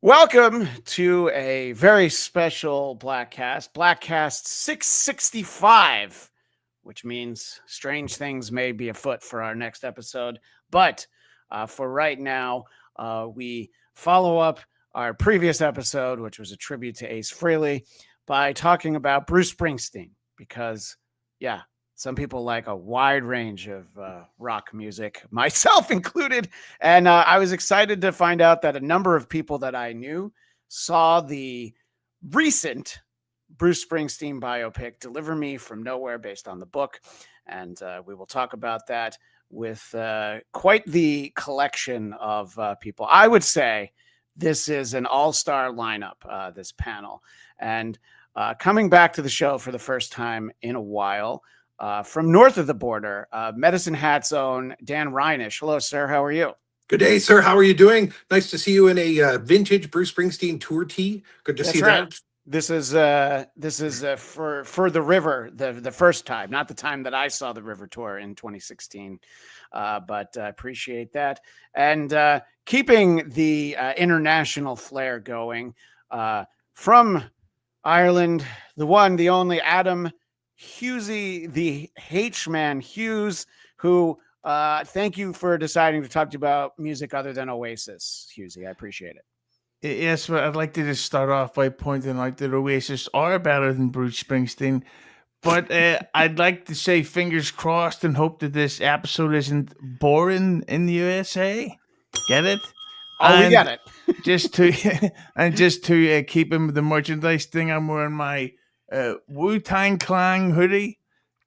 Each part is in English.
Welcome to a very special Blackcast 665, which means strange things may be afoot for our next episode. But for right now, we follow up our previous episode, which was a tribute to Ace Frehley, by talking about Bruce Springsteen. Because, yeah, some people like a wide range of rock music, myself included. And I was excited to find out that a number of people that I knew saw the recent Bruce Springsteen biopic, Deliver Me from Nowhere, based on the book. And we will talk about that with quite the collection of people. I would say this is an all-star lineup, this panel. And coming back to the show for the first time in a while, from north of the border, Medicine Hat's own Dan Reinish. Hello, sir. How are you? Good day, sir. How are you doing? Nice to see you in a vintage Bruce Springsteen tour tee. Good to That's see right. that. This is for the River, the first time, not the time that I saw the River tour in 2016, but I appreciate that. And keeping the international flair going, from Ireland, the one, the only Adam Hughesy, the H-Man Hughes, who thank you for deciding to talk to you about music other than Oasis, Hughesy. I appreciate it. Yes, but I'd like to just start off by pointing out that Oasis are better than Bruce Springsteen. But I'd like to say fingers crossed and hope that this episode isn't boring in the USA. Get it? Oh, we got it. just to keep in with the merchandise thing, I'm wearing my Wu-Tang Clan hoodie.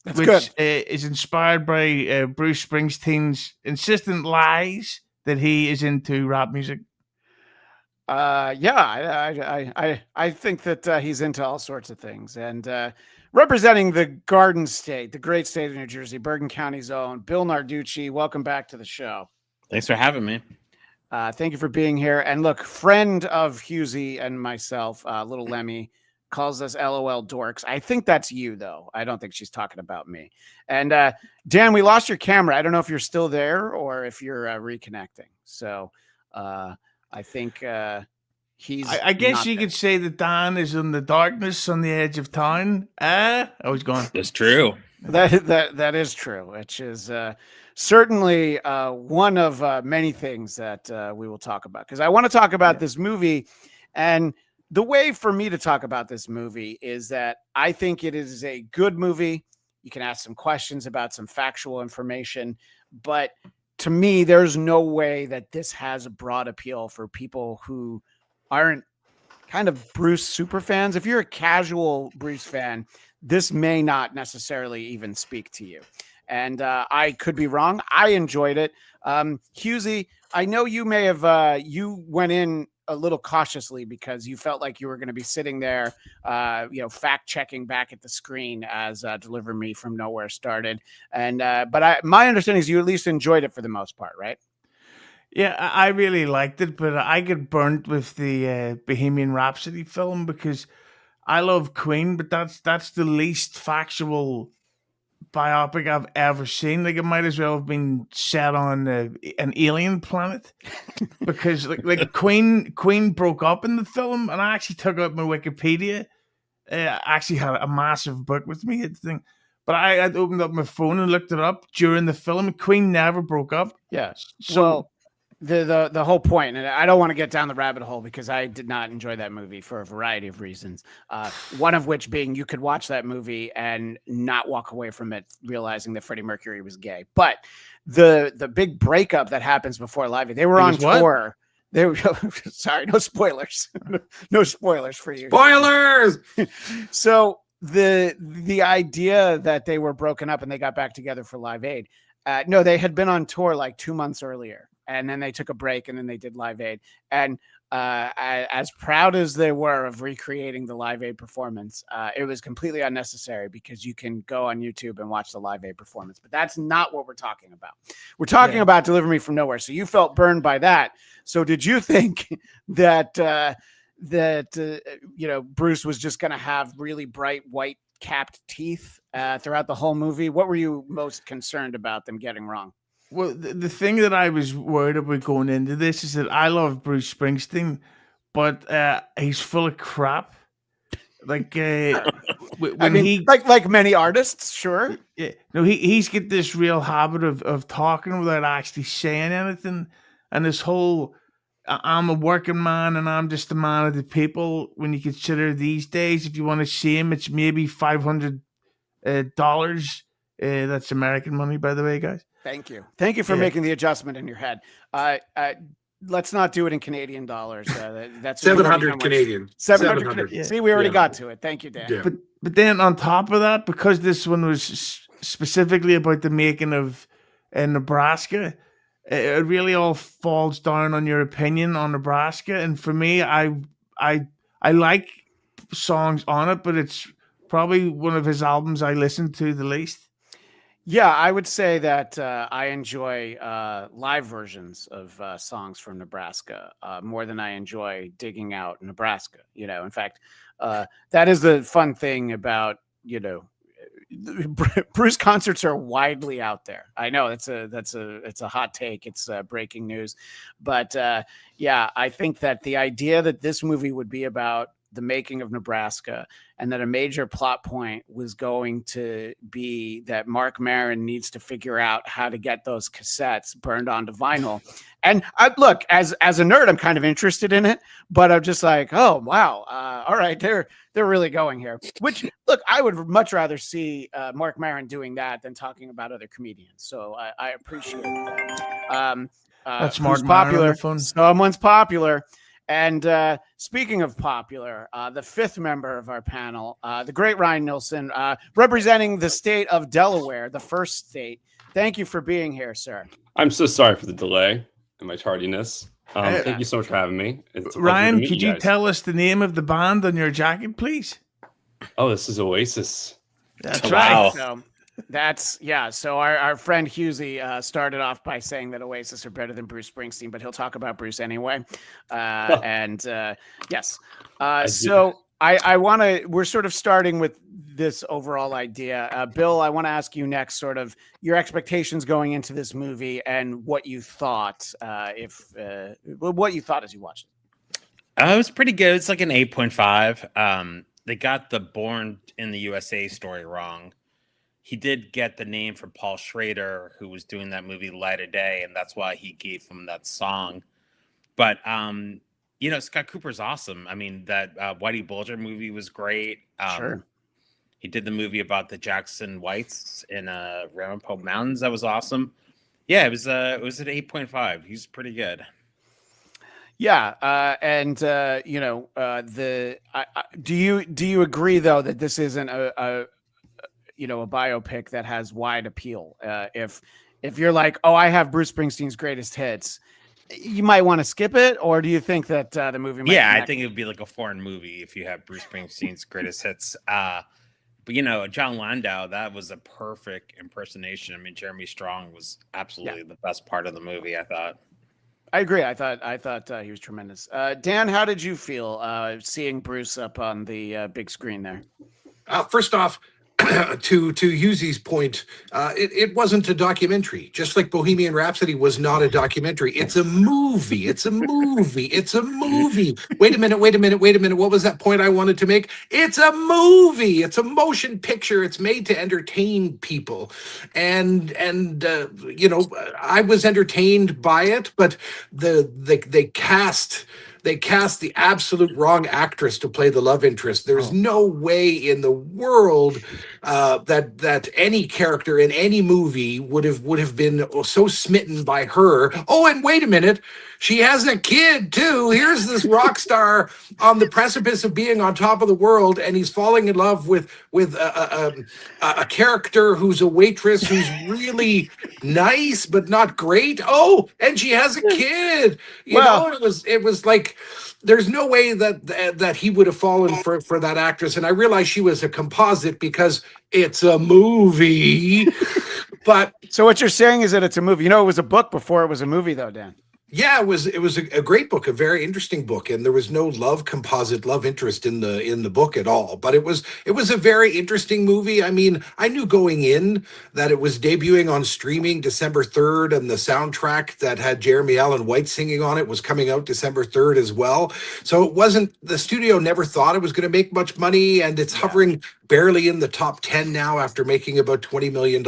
That's which good. Is inspired by Bruce Springsteen's insistent lies that he is into rap music. I think that he's into all sorts of things. And representing the Garden State, the great state of New Jersey, Bergen County's own, Bill Narducci, welcome back to the show. Thanks for having me. Thank you for being here. And look, friend of Hughesy and myself, Little Lemmy, calls us LOL dorks. I think that's you, though. I don't think she's talking about me. And Dan, we lost your camera. I don't know if you're still there or if you're reconnecting. So I think he's. I guess you there. could say that Dan is in the darkness on the edge of town. I was going. That's true. That is true, which is certainly one of many things that we will talk about, because I want to talk about this movie. And the way for me to talk about this movie is that I think it is a good movie. You can ask some questions about some factual information, but to me, there's no way that this has a broad appeal for people who aren't kind of Bruce super fans. If you're a casual Bruce fan, this may not necessarily even speak to you. And I could be wrong. I enjoyed it. Hughesy, I know you may have, you went in a little cautiously because you felt like you were going to be sitting there, fact checking back at the screen as Deliver Me from Nowhere started. And but my understanding is you at least enjoyed it for the most part, right? Yeah, I really liked it, but I get burnt with the Bohemian Rhapsody film because I love Queen, but that's the least factual biopic I've ever seen. Like, it might as well have been set on an alien planet, because like Queen broke up in the film, and I actually took out my Wikipedia. I actually had a massive book with me, thing, but I had opened up my phone and looked it up during the film. Queen never broke up. Yeah. So well, the whole point, and I don't want to get down the rabbit hole because I did not enjoy that movie for a variety of reasons. One of which being you could watch that movie and not walk away from it realizing that Freddie Mercury was gay. But the big breakup that happens before Live Aid, they were on tour. They were sorry, no spoilers. No spoilers for you. Spoilers. So the idea that they were broken up and they got back together for Live Aid. No, they had been on tour like 2 months earlier. And then they took a break, and then they did Live Aid. And as proud as they were of recreating the Live Aid performance, it was completely unnecessary because you can go on YouTube and watch the Live Aid performance. But that's not what we're talking about. We're talking about Deliver Me from Nowhere. So you felt burned by that. So did you think that Bruce was just going to have really bright white capped teeth throughout the whole movie? What were you most concerned about them getting wrong? Well, the thing that I was worried about going into this is that I love Bruce Springsteen, but he's full of crap. Like when I mean, he like many artists, sure. yeah, no, he's got this real habit of talking without actually saying anything, and this whole I'm a working man and I'm just a man of the people. When you consider these days, if you want to see him, it's maybe $500. That's American money, by the way, guys. Thank you for Yeah. making the adjustment in your head. Let's not do it in Canadian dollars. That's 700 Canadian. 700. Yeah. See, we already Yeah. got to it. Thank you, Dan. Yeah. But then on top of that, because this one was specifically about the making of Nebraska, it really all falls down on your opinion on Nebraska. And for me, I like songs on it, but it's probably one of his albums I listen to the least. Yeah, I would say that I enjoy live versions of songs from Nebraska more than I enjoy digging out Nebraska. In fact, that is the fun thing about, Bruce concerts are widely out there. I know it's a hot take. It's breaking news, but yeah, I think that the idea that this movie would be about the making of Nebraska, and that a major plot point was going to be that Mark Maron needs to figure out how to get those cassettes burned onto vinyl. And look, as a nerd, I'm kind of interested in it, but I'm just like, oh wow, all right, they're really going here. Which, look, I would much rather see Mark Maron doing that than talking about other comedians. So I appreciate that. That's Who's Mark Maron on popular. the phone. Someone's popular. And speaking of popular, the fifth member of our panel, the great Ryan Nilsson, representing the state of Delaware, the first state. Thank you for being here, sir. I'm so sorry for the delay and my tardiness. Thank you so much for having me. It's a pleasure to Ryan, meet could you you guys. tell us the name of the band on your jacket, please? Oh, this is Oasis. That's Wow. right. So that's, yeah. So our friend Husey started off by saying that Oasis are better than Bruce Springsteen, but he'll talk about Bruce anyway. And yes. So I want to, we're sort of starting with this overall idea. Bill, I want to ask you next sort of your expectations going into this movie and what you thought, what you thought as you watched it. It was pretty good. It's like an 8.5. They got the Born in the USA story wrong. He did get the name from Paul Schrader, who was doing that movie Light of Day, and that's why he gave him that song. But Scott Cooper's awesome. I mean, that Whitey Bulger movie was great. Sure. He did the movie about the Jackson Whites in Ramapo Mountains. That was awesome. Yeah, it was an 8.5. He's pretty good. Yeah, do you agree though that this isn't a biopic that has wide appeal? If you're like, oh, I have Bruce Springsteen's greatest hits, you might want to skip it, or do you think that the movie? I think it would be like a foreign movie if you have Bruce Springsteen's greatest hits. But John Landau, that was a perfect impersonation. I mean, Jeremy Strong was absolutely the best part of the movie, I thought. I agree. I thought he was tremendous. Dan, how did you feel seeing Bruce up on the big screen there? First off, to Husey's point, it wasn't a documentary. Just like Bohemian Rhapsody was not a documentary. It's a movie. It's a movie. It's a movie. Wait a minute. What was that point I wanted to make? It's a movie. It's a motion picture. It's made to entertain people. And I was entertained by it, but they cast the absolute wrong actress to play the love interest. There's no way in the world that any character in any movie would have been so smitten by her. Oh, and wait a minute, she has a kid too. Here's this rock star on the precipice of being on top of the world, and he's falling in love with a character who's a waitress who's really nice but not great. Oh, and she has a kid. It was like there's no way that he would have fallen for that actress. And I realized she was a composite because it's a movie. But so what you're saying is that it's a movie. It was a book before it was a movie, though, Dan. Yeah, it was a great book, a very interesting book, and there was no composite love interest in the book at all. But it was a very interesting movie. I mean, I knew going in that it was debuting on streaming December 3rd, and the soundtrack that had Jeremy Allen White singing on it was coming out December 3rd as well. So it wasn't, the studio never thought it was going to make much money, and it's hovering barely in the top 10 now after making about $20 million.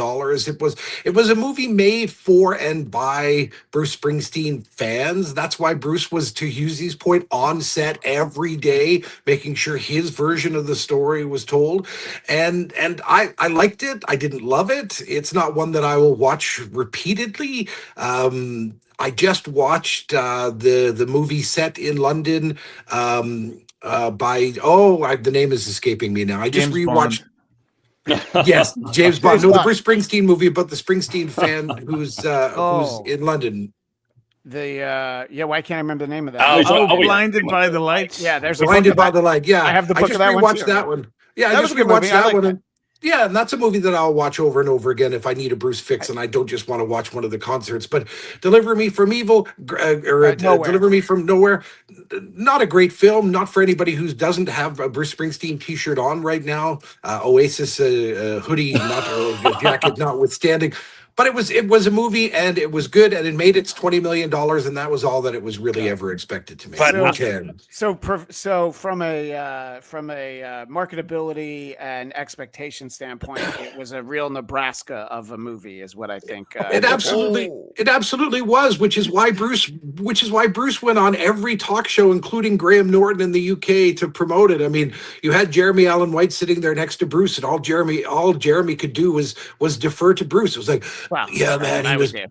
It was a movie made for and by Bruce Springsteen fans. That's why Bruce was, to Hughesy's point, on set every day, making sure his version of the story was told. And I liked it. I didn't love it. It's not one that I will watch repeatedly. I just watched the movie set in London by the name is escaping me now. I just rewatched. Yes, James Bond. No, the Bruce Springsteen movie about the Springsteen fan who's in London. Why can't I remember the name of that? Blinded by the Lights. Yeah, there's Blinded by the Light. Yeah, I have the book of that one. Watched that one. Yeah, I just rewatched that one. Yeah, and that's a movie that I'll watch over and over again if I need a Bruce fix and I don't just want to watch one of the concerts. But Deliver Me from Evil Deliver Me from Nowhere, not a great film, not for anybody who doesn't have a Bruce Springsteen t-shirt on right now. Oasis hoodie, not jacket notwithstanding. But it was a movie, and it was good, and it made its $20 million, and that was all that it was really ever expected to make. So from a marketability and expectation standpoint, it was a real Nebraska of a movie, is what I think. It absolutely was, which is why Bruce went on every talk show, including Graham Norton in the UK, to promote it. I mean, you had Jeremy Allen White sitting there next to Bruce, and all Jeremy could do was defer to Bruce. It was like, wow, yeah, man,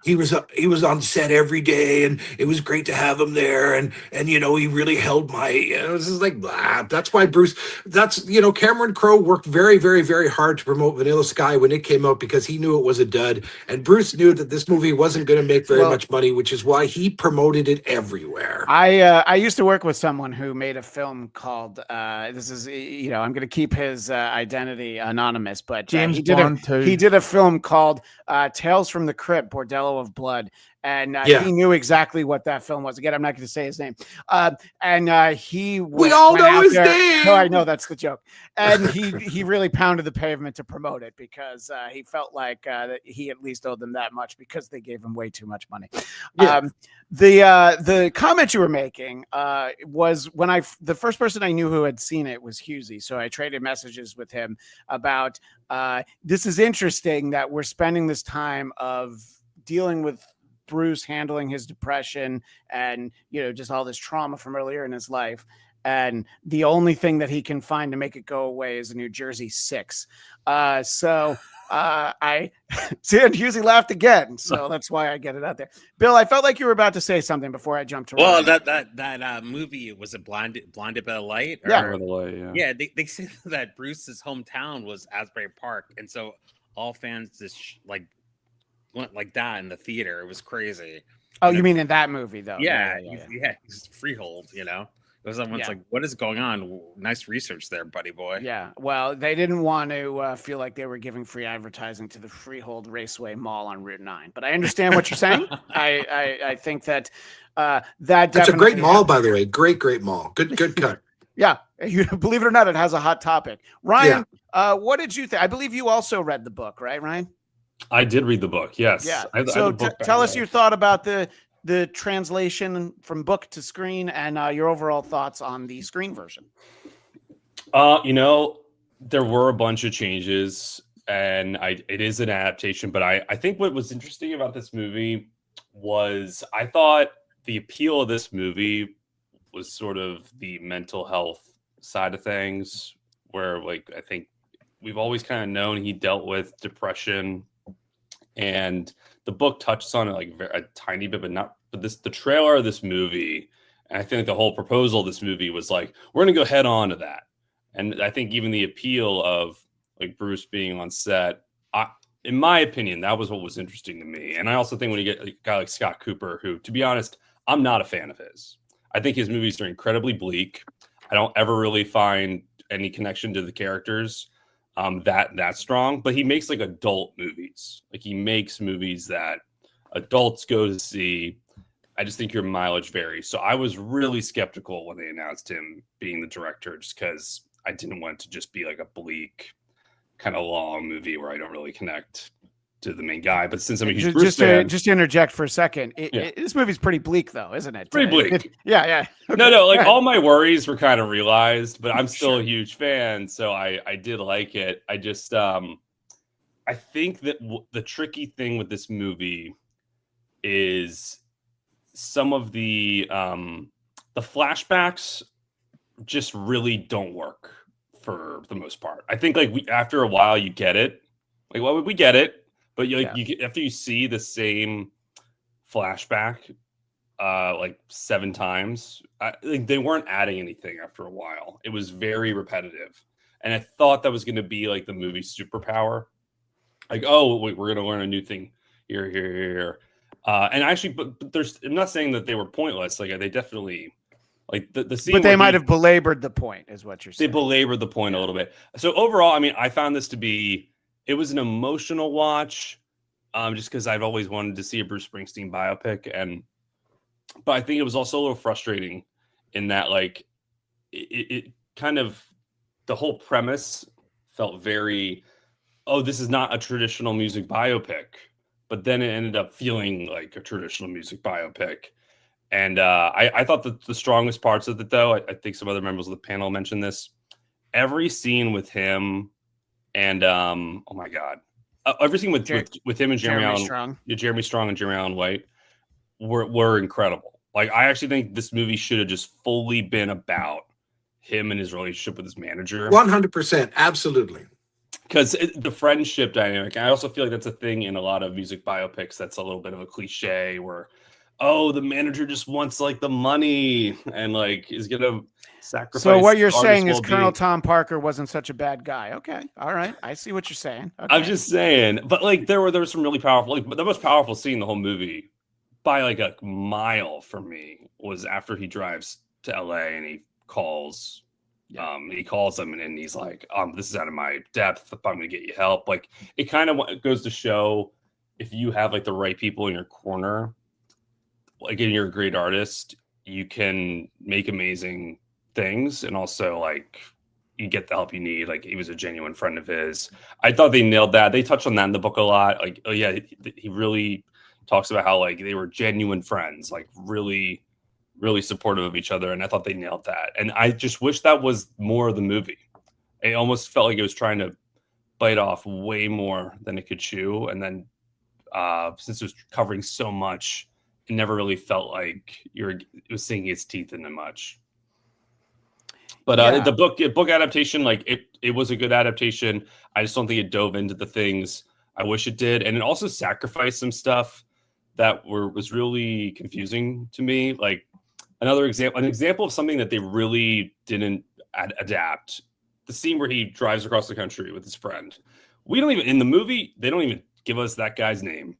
he was on set every day, and it was great to have him there, and he really held my. It was just like, blah. That's why Bruce. Cameron Crowe worked very, very, very hard to promote Vanilla Sky when it came out because he knew it was a dud, and Bruce knew that this movie wasn't going to make very much money, which is why he promoted it everywhere. I used to work with someone who made a film called. This is I'm going to keep his identity anonymous, but James Bond too. He did a film called Tales from the Crypt, Bordello of Blood. And he knew exactly what that film was. Again, I'm not going to say his name. We all know his name. No, I know that's the joke. And he really pounded the pavement to promote it because he felt like that he at least owed them that much because they gave him way too much money. Yeah. The comment you were making was when the first person I knew who had seen it was Hughesy. So I traded messages with him about this is interesting that we're spending this time of dealing with Bruce handling his depression and just all this trauma from earlier in his life, and the only thing that he can find to make it go away is a New Jersey 6. I see, and Husey laughed again, so that's why I get it out there. Bill, I felt like you were about to say something before I jumped to. Well, that movie, was it Blinded by the Light? Yeah, they say that Bruce's hometown was Asbury Park, and so all fans just went like that in the theater. It was crazy. Oh, you mean in that movie though? Yeah. It's Freehold. It was everyone's like, what is going on? Nice research there, buddy boy. Yeah. Well, they didn't want to feel like they were giving free advertising to the Freehold Raceway Mall on Route 9. But I understand what you're saying. I think that that's a great mall, by the way. Great mall. Good cut. Yeah. You believe it or not, it has a hot topic. Ryan, what did you think? I believe you also read the book, right, Ryan? I did read the book. Yes. Yeah. So tell us your thought about the translation from book to screen and your overall thoughts on the screen version. There were a bunch of changes, and it is an adaptation. But I think what was interesting about this movie was I thought the appeal of this movie was sort of the mental health side of things, where I think we've always kind of known he dealt with depression. And the book touches on it a tiny bit, but the trailer of this movie, and I think the whole proposal of this movie was we're going to go head on to that. And I think even the appeal of Bruce being on set, in my opinion, that was what was interesting to me. And I also think when you get a guy like Scott Cooper, who, to be honest, I'm not a fan of his. I think his movies are incredibly bleak. I don't ever really find any connection to the characters that strong, but he makes adult movies. He makes movies that adults go to see, I just think your mileage varies. So I was really skeptical when they announced him being the director, just because I didn't want it to just be like a bleak, kind of long movie where I don't really connect to the main guy. But since I'm a huge Bruce fan, just to interject for a second, Yeah. this movie's pretty bleak, though, isn't it? Pretty bleak. Yeah. Okay. no, like Go ahead. all my worries were kind of realized, but I'm still Sure. a huge fan, so I did like it. I just I think that the tricky thing with this movie is some of the flashbacks just really don't work for the most part. I think like after a while you get it, like well we get it, but after you see the same flashback like 7 times, like they weren't adding anything after a while. It was very repetitive, and I thought that was going to be like the movie's superpower. Like, oh wait, we're going to learn a new thing here. And actually, but there's. I'm not saying that they were pointless. Like they definitely, like the scene. But they might have belabored the point, is what you're They saying. belabored the point a little bit. So overall, I mean, I found this to be. It was an emotional watch, just because I've always wanted to see a Bruce Springsteen biopic, but I think it was also a little frustrating in that, like, it kind of the whole premise felt very. Oh, this is not a traditional music biopic. But then it ended up feeling like a traditional music biopic. And I thought that the strongest parts of it, though, I think some other members of the panel mentioned this. Every scene with him and, oh my God, every scene with him and Jeremy Allen Strong. Jeremy Strong and Jeremy Allen White were incredible. Like, I actually think this movie should have just fully been about him and his relationship with his manager. 100%. Absolutely. Because the friendship dynamic, I also feel like that's a thing in a lot of music biopics. That's a little bit of a cliche where, oh, the manager just wants like the money and like is gonna sacrifice. So what you're the saying is artist's Colonel well-being. Tom Parker wasn't such a bad guy. Okay, all right, I see what you're saying. Okay. I'm just saying, but like there were some really powerful, like the most powerful scene in the whole movie by like a mile for me was after he drives to LA and he calls. He calls them and he's like, this is out of my depth. I'm going to get you help. Like it kind of goes to show if you have like the right people in your corner, like and you're a great artist, you can make amazing things. And also like you get the help you need. Like he was a genuine friend of his. I thought they nailed that. They touched on that in the book a lot. Like, oh yeah, he really talks about how like they were genuine friends, like really supportive of each other, and I thought they nailed that. And I just wish that was more of the movie. It almost felt like it was trying to bite off way more than it could chew, and then since it was covering so much, it never really felt like it was sinking its teeth into much. But the book adaptation, like it was a good adaptation. I just don't think it dove into the things I wish it did, and it also sacrificed some stuff that was really confusing to me. Like an example of something that they really didn't adapt. The scene where he drives across the country with his friend. We don't even, in the movie, they don't even give us that guy's name.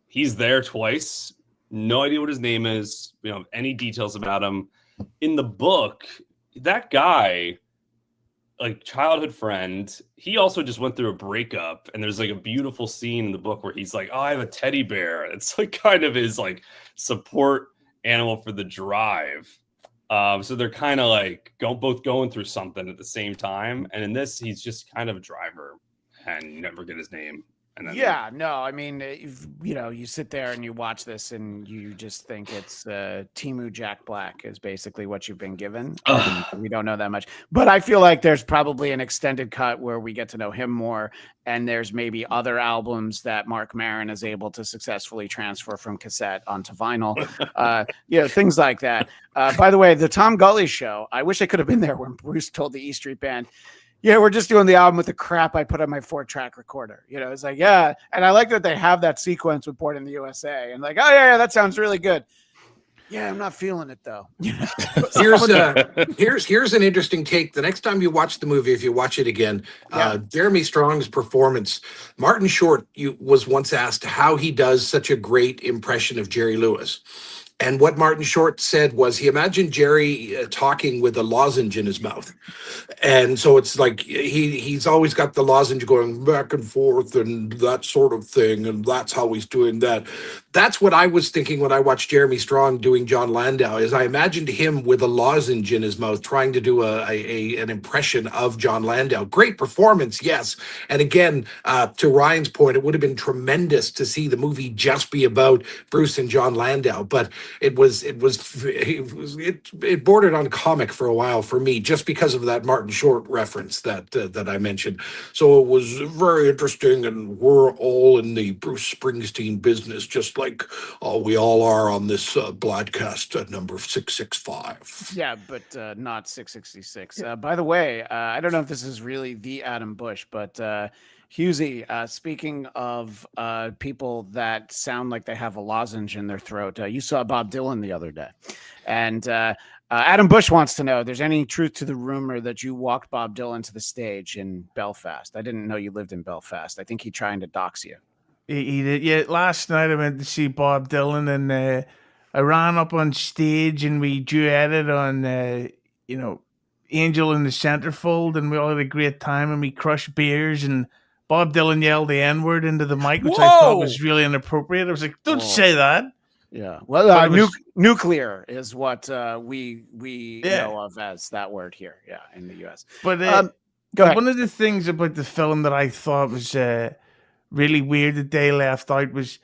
He's there twice. No idea what his name is. We don't have any details about him. In the book, that guy, like childhood friend, he also just went through a breakup, and there's like a beautiful scene in the book where he's like, oh, I have a teddy bear. It's like kind of his like support animal for the drive. So they're kind of like both going through something at the same time. And in this, he's just kind of a driver and you never get his name. And then I mean, you sit there and you watch this and you just think it's Temu Jack Black is basically what you've been given. We don't know that much, but I feel like there's probably an extended cut where we get to know him more, and there's maybe other albums that Mark Maron is able to successfully transfer from cassette onto vinyl. Things like that. By the way, the Tom Gully show, I wish I could have been there when Bruce told the E Street Band, yeah, we're just doing the album with the crap I put on my 4-track recorder. It's like, yeah. And I like that they have that sequence with Born in the USA. And like, oh, yeah, that sounds really good. Yeah, I'm not feeling it, though. Here's an interesting take. The next time you watch the movie, if you watch it again, Jeremy Strong's performance, Martin Short was once asked how he does such a great impression of Jerry Lewis. And what Martin Short said was he imagined Jerry talking with a lozenge in his mouth. And so it's like he's always got the lozenge going back and forth and that sort of thing. And that's how he's doing that. That's what I was thinking when I watched Jeremy Strong doing John Landau. Is I imagined him with a lozenge in his mouth, trying to do an impression of John Landau. Great performance, yes. And again, to Ryan's point, it would have been tremendous to see the movie just be about Bruce and John Landau. But it bordered on comic for a while for me, just because of that Martin Short reference that I mentioned. So it was very interesting, and we're all in the Bruce Springsteen business, just like we all are on this broadcast number 665. Yeah, but not 666. By the way, I don't know if this is really the Adam Bush, but Husey, speaking of people that sound like they have a lozenge in their throat, you saw Bob Dylan the other day. And Adam Bush wants to know, there's any truth to the rumor that you walked Bob Dylan to the stage in Belfast? I didn't know you lived in Belfast. I think he's trying to dox you. He did. Yeah, last night I went to see Bob Dylan, and I ran up on stage and we duetted on, Angel in the Centerfold, and we all had a great time, and we crushed beers, and Bob Dylan yelled the N-word into the mic, which I thought was really inappropriate. I was like, don't say that. Yeah. Well, nuclear is what we know of as that word here. Yeah, in the U.S. But go ahead. One of the things about the film that I thought was really weird that they left out was,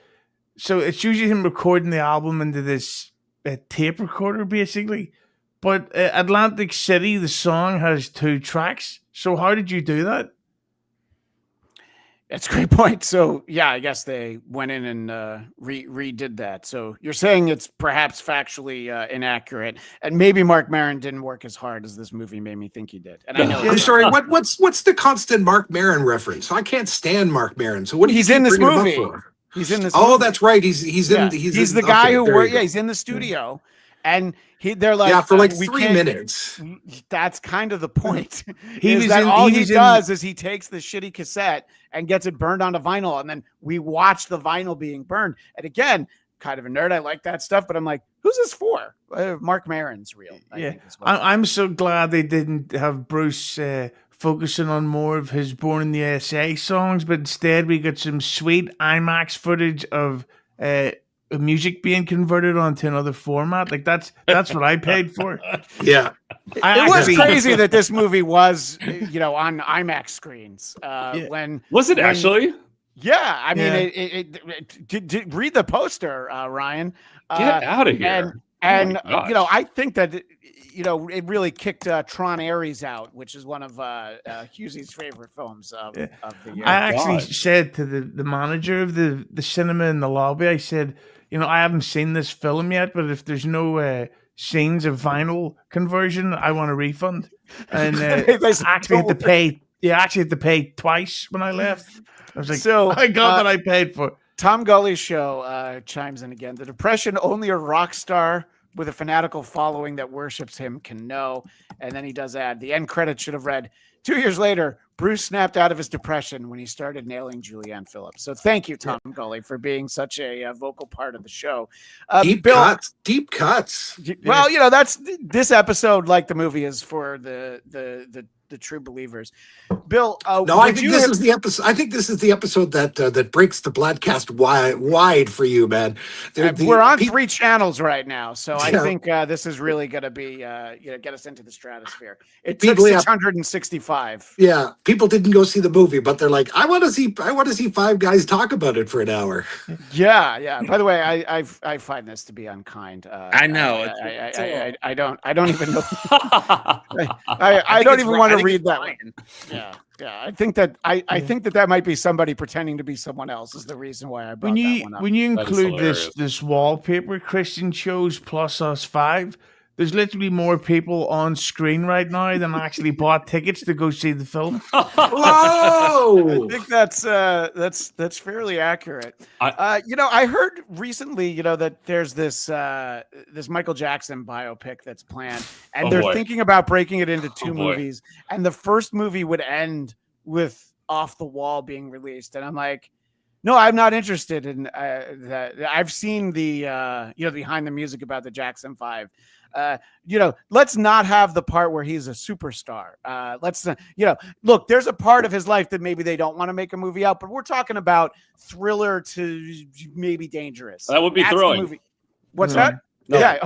so it's usually him recording the album into this tape recorder, basically. But Atlantic City, the song, has 2 tracks. So how did you do that? That's a great point. So, yeah, I guess they went in and redid that. So you're saying it's perhaps factually inaccurate, and maybe Mark Maron didn't work as hard as this movie made me think he did. And I know. I'm sorry. What's the constant Mark Maron reference? I can't stand Mark Maron. So what? He's in this movie. He's in this. Oh, movie. That's right. He's the guy who worked. Yeah, he's in the studio. And they're like, for like 3 minutes. That's kind of the point. He takes the shitty cassette and gets it burned onto vinyl, and then we watch the vinyl being burned. And again, kind of a nerd, I like that stuff, but I'm like, who's this for? Mark Maron's real. I'm so glad they didn't have Bruce focusing on more of his Born in the USA songs, but instead we got some sweet IMAX footage of music being converted onto another format. Like that's what I paid for. Yeah. It was crazy that this movie was, on IMAX screens. When was it actually? Yeah, I mean, read the poster, Ryan. Get out of here! And I think that it really kicked Tron Ares out, which is one of Hughesy's favorite films of the year. I actually said to the manager of the cinema in the lobby, I said, I haven't seen this film yet, but if there's no scenes of vinyl conversion, I want a refund. And I actually had to pay twice when I left. I was like, I got what I paid for. Tom Gully's show chimes in again. The Depression, only a rock star with a fanatical following that worships him can know. And then he does add, the end credits should have read, 2 years later, Bruce snapped out of his depression when he started nailing Julianne Phillips. So thank you, Tom Gully, for being such a vocal part of the show. Deep cuts. Well, that's this episode, like the movie, is for the true believers. Bill, I think this is the episode. I think this is the episode that breaks the broadcast wide for you, man. We're on 3 channels right now, so I think this is really going to be get us into the stratosphere. It took 665. Yeah, people didn't go see the movie, but they're like, I want to see 5 guys talk about it for an hour. Yeah. By the way, I find this to be unkind. I know. I don't even know. I don't even want to read that one. Yeah. I think that that might be somebody pretending to be someone else is the reason why I brought that one up. When you include this wallpaper Christian chose plus us 5, there's literally more people on screen right now than actually bought tickets to go see the film. Whoa! I think that's fairly accurate. I heard recently, that there's this Michael Jackson biopic that's planned, and they're thinking about breaking it into 2 movies, and the first movie would end with Off the Wall being released, and I'm like, No, I'm not interested in that. I've seen the behind the music about the Jackson 5. Let's not have the part where he's a superstar. Let's look, there's a part of his life that maybe they don't want to make a movie out, but we're talking about thriller to maybe dangerous. That would be That's the thrilling. movie. What's No. that? No. Yeah.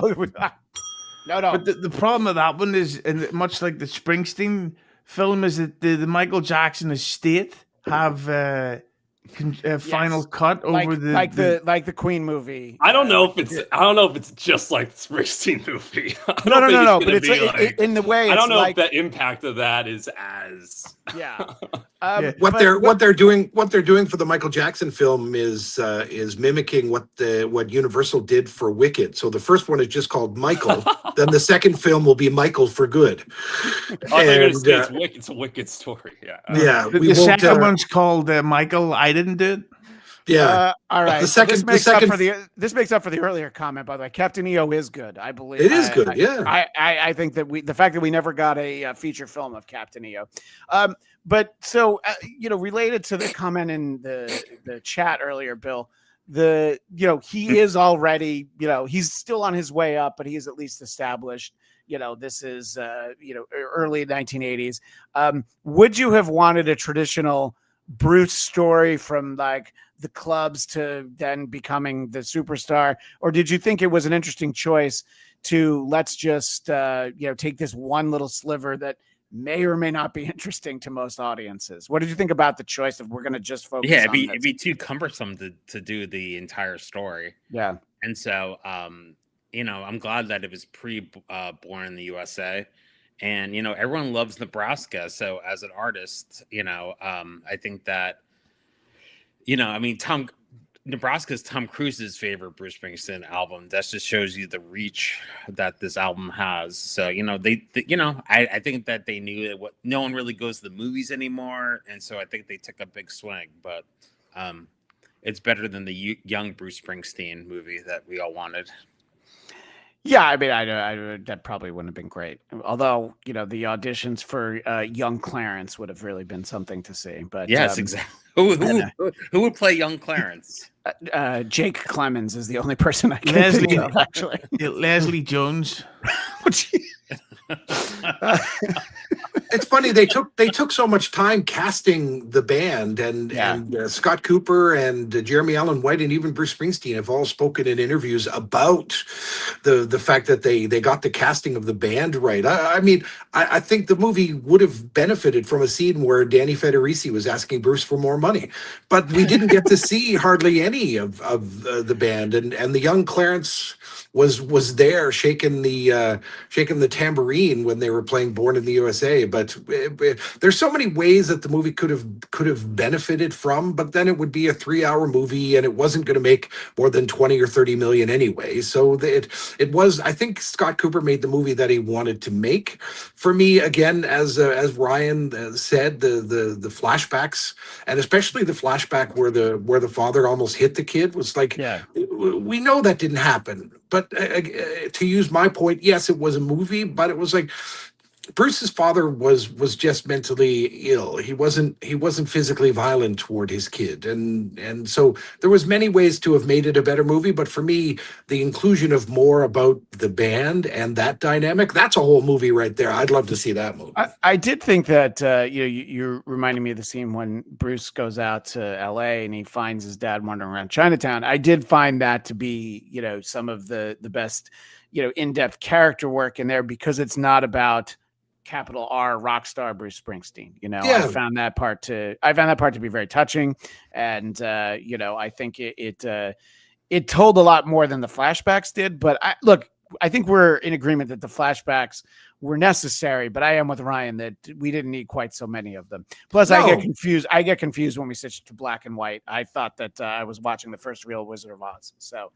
No. But the problem with that one is, and much like the Springsteen film, is that the Michael Jackson estate have final cut over the Queen movie. I don't know if it's just like the Springsteen movie. No. But it's in the way. I don't know like, if the impact of that is as yeah. What they're doing for the Michael Jackson film is mimicking what Universal did for Wicked. So the first one is just called Michael, then the second film will be Michael for Good. It's a Wicked story. Yeah. Yeah, The second one's called Michael. I didn't do it. Yeah. All right. The second, this makes up for the earlier comment. By the way, Captain EO is good. I believe it is good. Yeah. I think that the fact that we never got a feature film of Captain EO. But so related to the comment in the chat earlier, Bill, he is already he's still on his way up, but he's at least established. This is early 1980s. Would you have wanted a traditional Bruce story from like the clubs to then becoming the superstar, or did you think it was an interesting choice to let's just take this one little sliver that may or may not be interesting to most audiences? What did you think about the choice of we're going to just focus? Yeah, it'd be too cumbersome to do the entire story. Yeah, and so I'm glad that it was born in the USA. And everyone loves Nebraska. So as an artist, I think that Nebraska's Tom Cruise's favorite Bruce Springsteen album. That just shows you the reach that this album has. So I think that they knew that no one really goes to the movies anymore, and so I think they took a big swing. But it's better than the young Bruce Springsteen movie that we all wanted. Yeah, I mean, I that probably wouldn't have been great. Although, the auditions for young Clarence would have really been something to see. But yes, exactly. Who would play young Clarence? Jake Clemens is the only person I can think of, actually. Leslie Jones. It's funny they took so much time casting the band, and Scott Cooper and Jeremy Allen White and even Bruce Springsteen have all spoken in interviews about the fact that they got the casting of the band right. I think the movie would have benefited from a scene where Danny Federici was asking Bruce for more money, but we didn't get to see hardly any of the band, and the young Clarence was there shaking the tambourine when they were playing Born in the USA. But there's so many ways that the movie could have benefited from, but then it would be a 3-hour movie and it wasn't going to make more than 20 or 30 million anyway. So it was, I think Scott Cooper made the movie that he wanted to make. For me, again, as Ryan said, the flashbacks, and especially the flashback where the father almost hit the kid, was like, we know that didn't happen. But to use my point, yes, it was a movie, but it was like Bruce's father was just mentally ill. He wasn't physically violent toward his kid, and so there was many ways to have made it a better movie. But for me, the inclusion of more about the band and that dynamic, that's a whole movie right there. I'd love to see that movie. I did think that you're reminding me of the scene when Bruce goes out to L.A. and he finds his dad wandering around Chinatown. I did find that to be some of the best in-depth character work in there, because it's not about capital R rock star Bruce Springsteen. I found that part to be very touching, and I think it told a lot more than the flashbacks did. But I think we're in agreement that the flashbacks were necessary, but I am with Ryan that we didn't need quite so many of them. Plus, no. I get confused when we switch to black and white. I thought that I was watching the first real Wizard of Oz. So,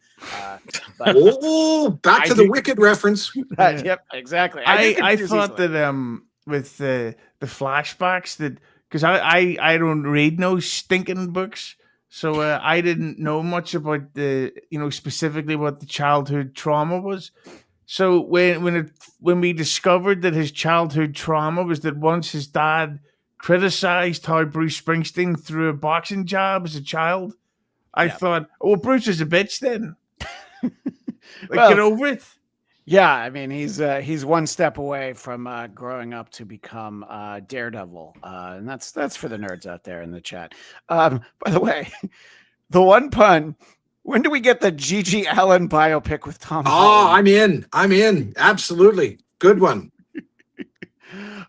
back to the Wicked reference. Yep, exactly. I thought that with the flashbacks, that because I don't read no stinking books. So I didn't know much about specifically what the childhood trauma was. So when we discovered that his childhood trauma was that once his dad criticized how Bruce Springsteen threw a boxing jab as a child, I Yeah. thought, well, Bruce is a bitch then. Well, Get over it. Yeah, I mean he's one step away from growing up to become Daredevil, and that's for the nerds out there in the chat. By the way, the one pun. When do we get the Gigi Allen biopic with Tom Oh, Holland? I'm in. Absolutely. Good one.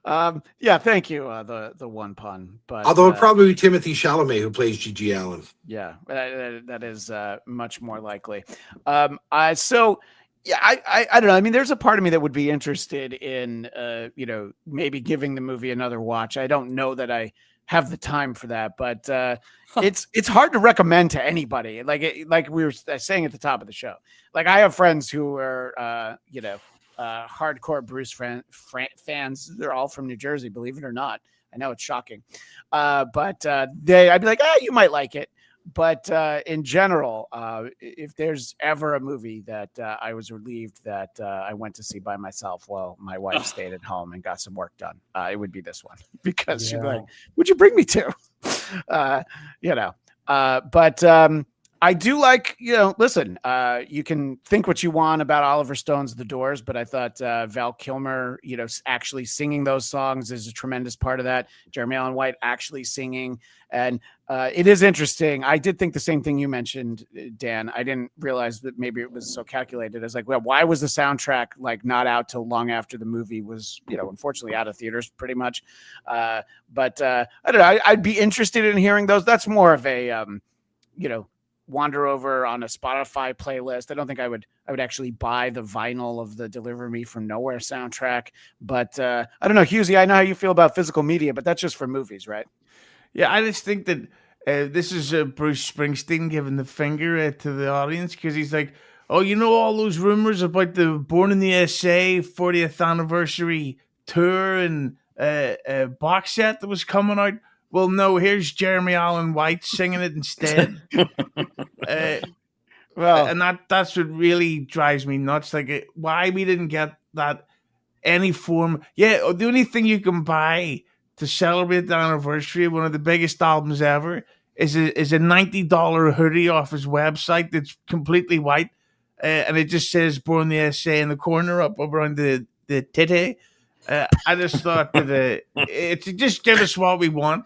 Yeah, thank you. The one pun, but Although it'd probably be Timothy Chalamet who plays Gigi Allen. yeah, that is much more likely. So yeah, I don't know. I mean, there's a part of me that would be interested in, maybe giving the movie another watch. I don't know that I have the time for that, but it's hard to recommend to anybody. Like we were saying at the top of the show. Like I have friends who are, hardcore Bruce fans. They're all from New Jersey, believe it or not. I know it's shocking, but I'd be like, you might like it. But in general, if there's ever a movie that I was relieved that I went to see by myself while my wife stayed at home and got some work done, it would be this one because she'd be like, "Would you bring me to?" But I do like, listen, you can think what you want about Oliver Stone's The Doors, but I thought Val Kilmer, actually singing those songs is a tremendous part of that. Jeremy Allen White actually singing. And it is interesting. I did think the same thing you mentioned, Dan. I didn't realize that maybe it was so calculated. I was like, well, why was the soundtrack not out till long after the movie was, unfortunately out of theaters pretty much. But I don't know. I'd be interested in hearing those. That's more of a, wander over on a Spotify playlist. I don't think I would actually buy the vinyl of the Deliver Me From Nowhere soundtrack, but I don't know, Husey, I know how you feel about physical media, but that's just for movies, right? Yeah, I just think that this is Bruce Springsteen giving the finger to the audience because he's like, oh, all those rumors about the Born in the USA 40th anniversary tour and box set that was coming out. Well, no, here's Jeremy Allen White singing it instead. And that's what really drives me nuts. Like, why we didn't get that any form. Yeah, the only thing you can buy to celebrate the anniversary of one of the biggest albums ever is a $90 hoodie off his website that's completely white. And it just says Born in the USA in the corner up around the titty. I just thought that it's just give us what we want.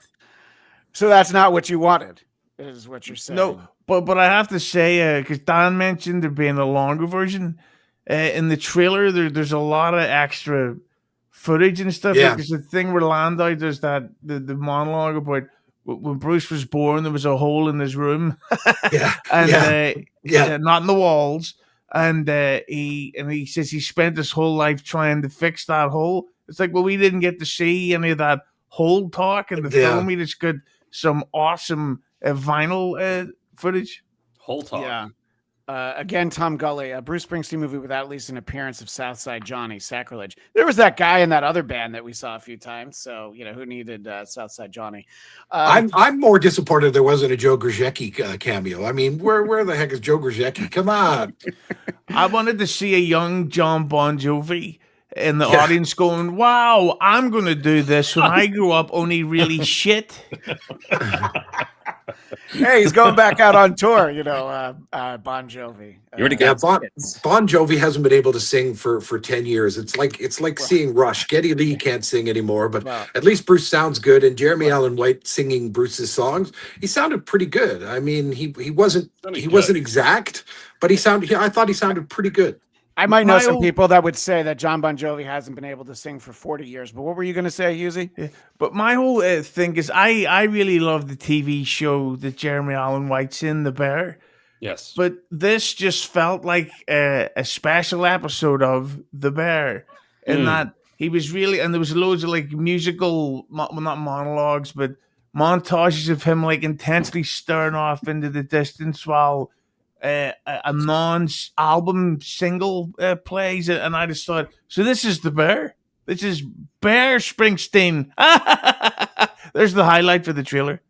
So that's not what you wanted, is what you're saying. No, but I have to say, because Dan mentioned there being a longer version, in the trailer, there's a lot of extra footage and stuff. Yeah. Like there's a thing where Landau does that, the monologue about when Bruce was born, there was a hole in his room. Yeah. And Yeah. not in the walls. And he says he spent his whole life trying to fix that hole. It's like, well, we didn't get to see any of that hole talk in the film. We just got some awesome vinyl footage. Whole talk. Yeah. Again, Tom Gully, a Bruce Springsteen movie without at least an appearance of Southside Johnny, sacrilege. There was that guy in that other band that we saw a few times. So, who needed Southside Johnny? I'm more disappointed there wasn't a Joe Grzycki cameo. I mean, where the heck is Joe Grzycki? Come on. I wanted to see a young John Bon Jovi in the audience going, wow, I'm going to do this when I grew up, only really shit. Hey, he's going back out on tour, Bon Jovi. You already Yeah, got Bon Jovi hasn't been able to sing for 10 years. It's like seeing Rush. Geddy Lee can't sing anymore, but at least Bruce sounds good. And Jeremy Allen White singing Bruce's songs, he sounded pretty good. I mean, he wasn't exact, but I thought he sounded pretty good. I might know some people that would say that John Bon Jovi hasn't been able to sing for 40 years, but what were you going to say, Husey? Yeah, but my whole thing is I really love the TV show that Jeremy Allen White's in, The Bear. Yes. But this just felt like a special episode of The Bear in that he was really, and there was loads of musical, well, not monologues, but montages of him intensely staring off into the distance while a non-album single plays, and I just thought, so this is The Bear? This is Bear Springsteen. There's the highlight for the trailer.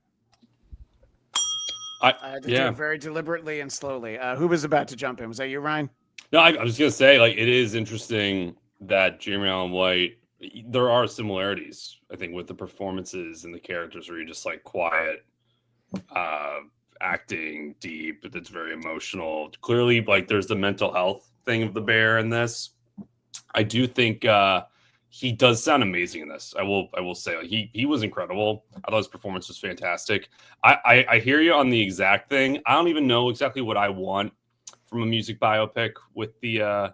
I had to do it very deliberately and slowly. Who was about to jump in? Was that you, Ryan? No, I was going to say, it is interesting that Jeremy Allen White, there are similarities, I think, with the performances and the characters where you're just quiet, acting, deep. It's very emotional. Clearly, like there's the mental health thing of the bear in this. I do think he does sound amazing in this. I will say, like, he was incredible. I thought his performance was fantastic. I hear you on the exact thing. I don't even know exactly what I want from a music biopic with the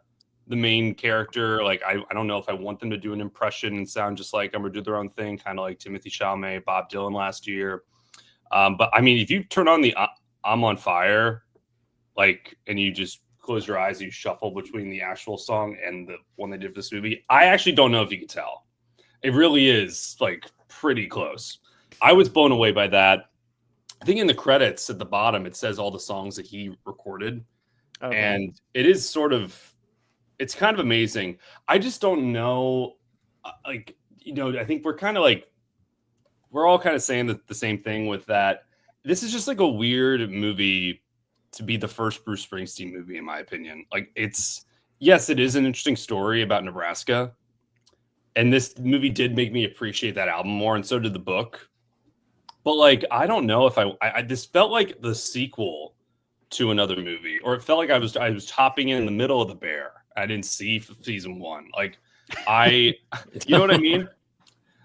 main character. Like I don't know if I want them to do an impression and sound just like them or do their own thing, kind of like Timothy Chalamet, Bob Dylan last year. But I mean, if you turn on the I'm on Fire, like, and you just close your eyes and you shuffle between the actual song and the one they did for this movie, I actually don't know if you can tell. It really is like pretty close. I was blown away by that. I think in the credits at the bottom, it says all the songs that he recorded. Okay. And it is sort of, it's kind of amazing. I just don't know, like, you know, I think we're kind of like, we're all kind of saying the same thing with that. This is just like a weird movie to be the first Bruce Springsteen movie, in my opinion. Like, it's, yes, it is an interesting story about Nebraska. And this movie did make me appreciate that album more, and so did the book. But like, I don't know if I this felt like the sequel to another movie, or it felt like I was hopping in the middle of the bear. I didn't see season 1. Like, you know what I mean?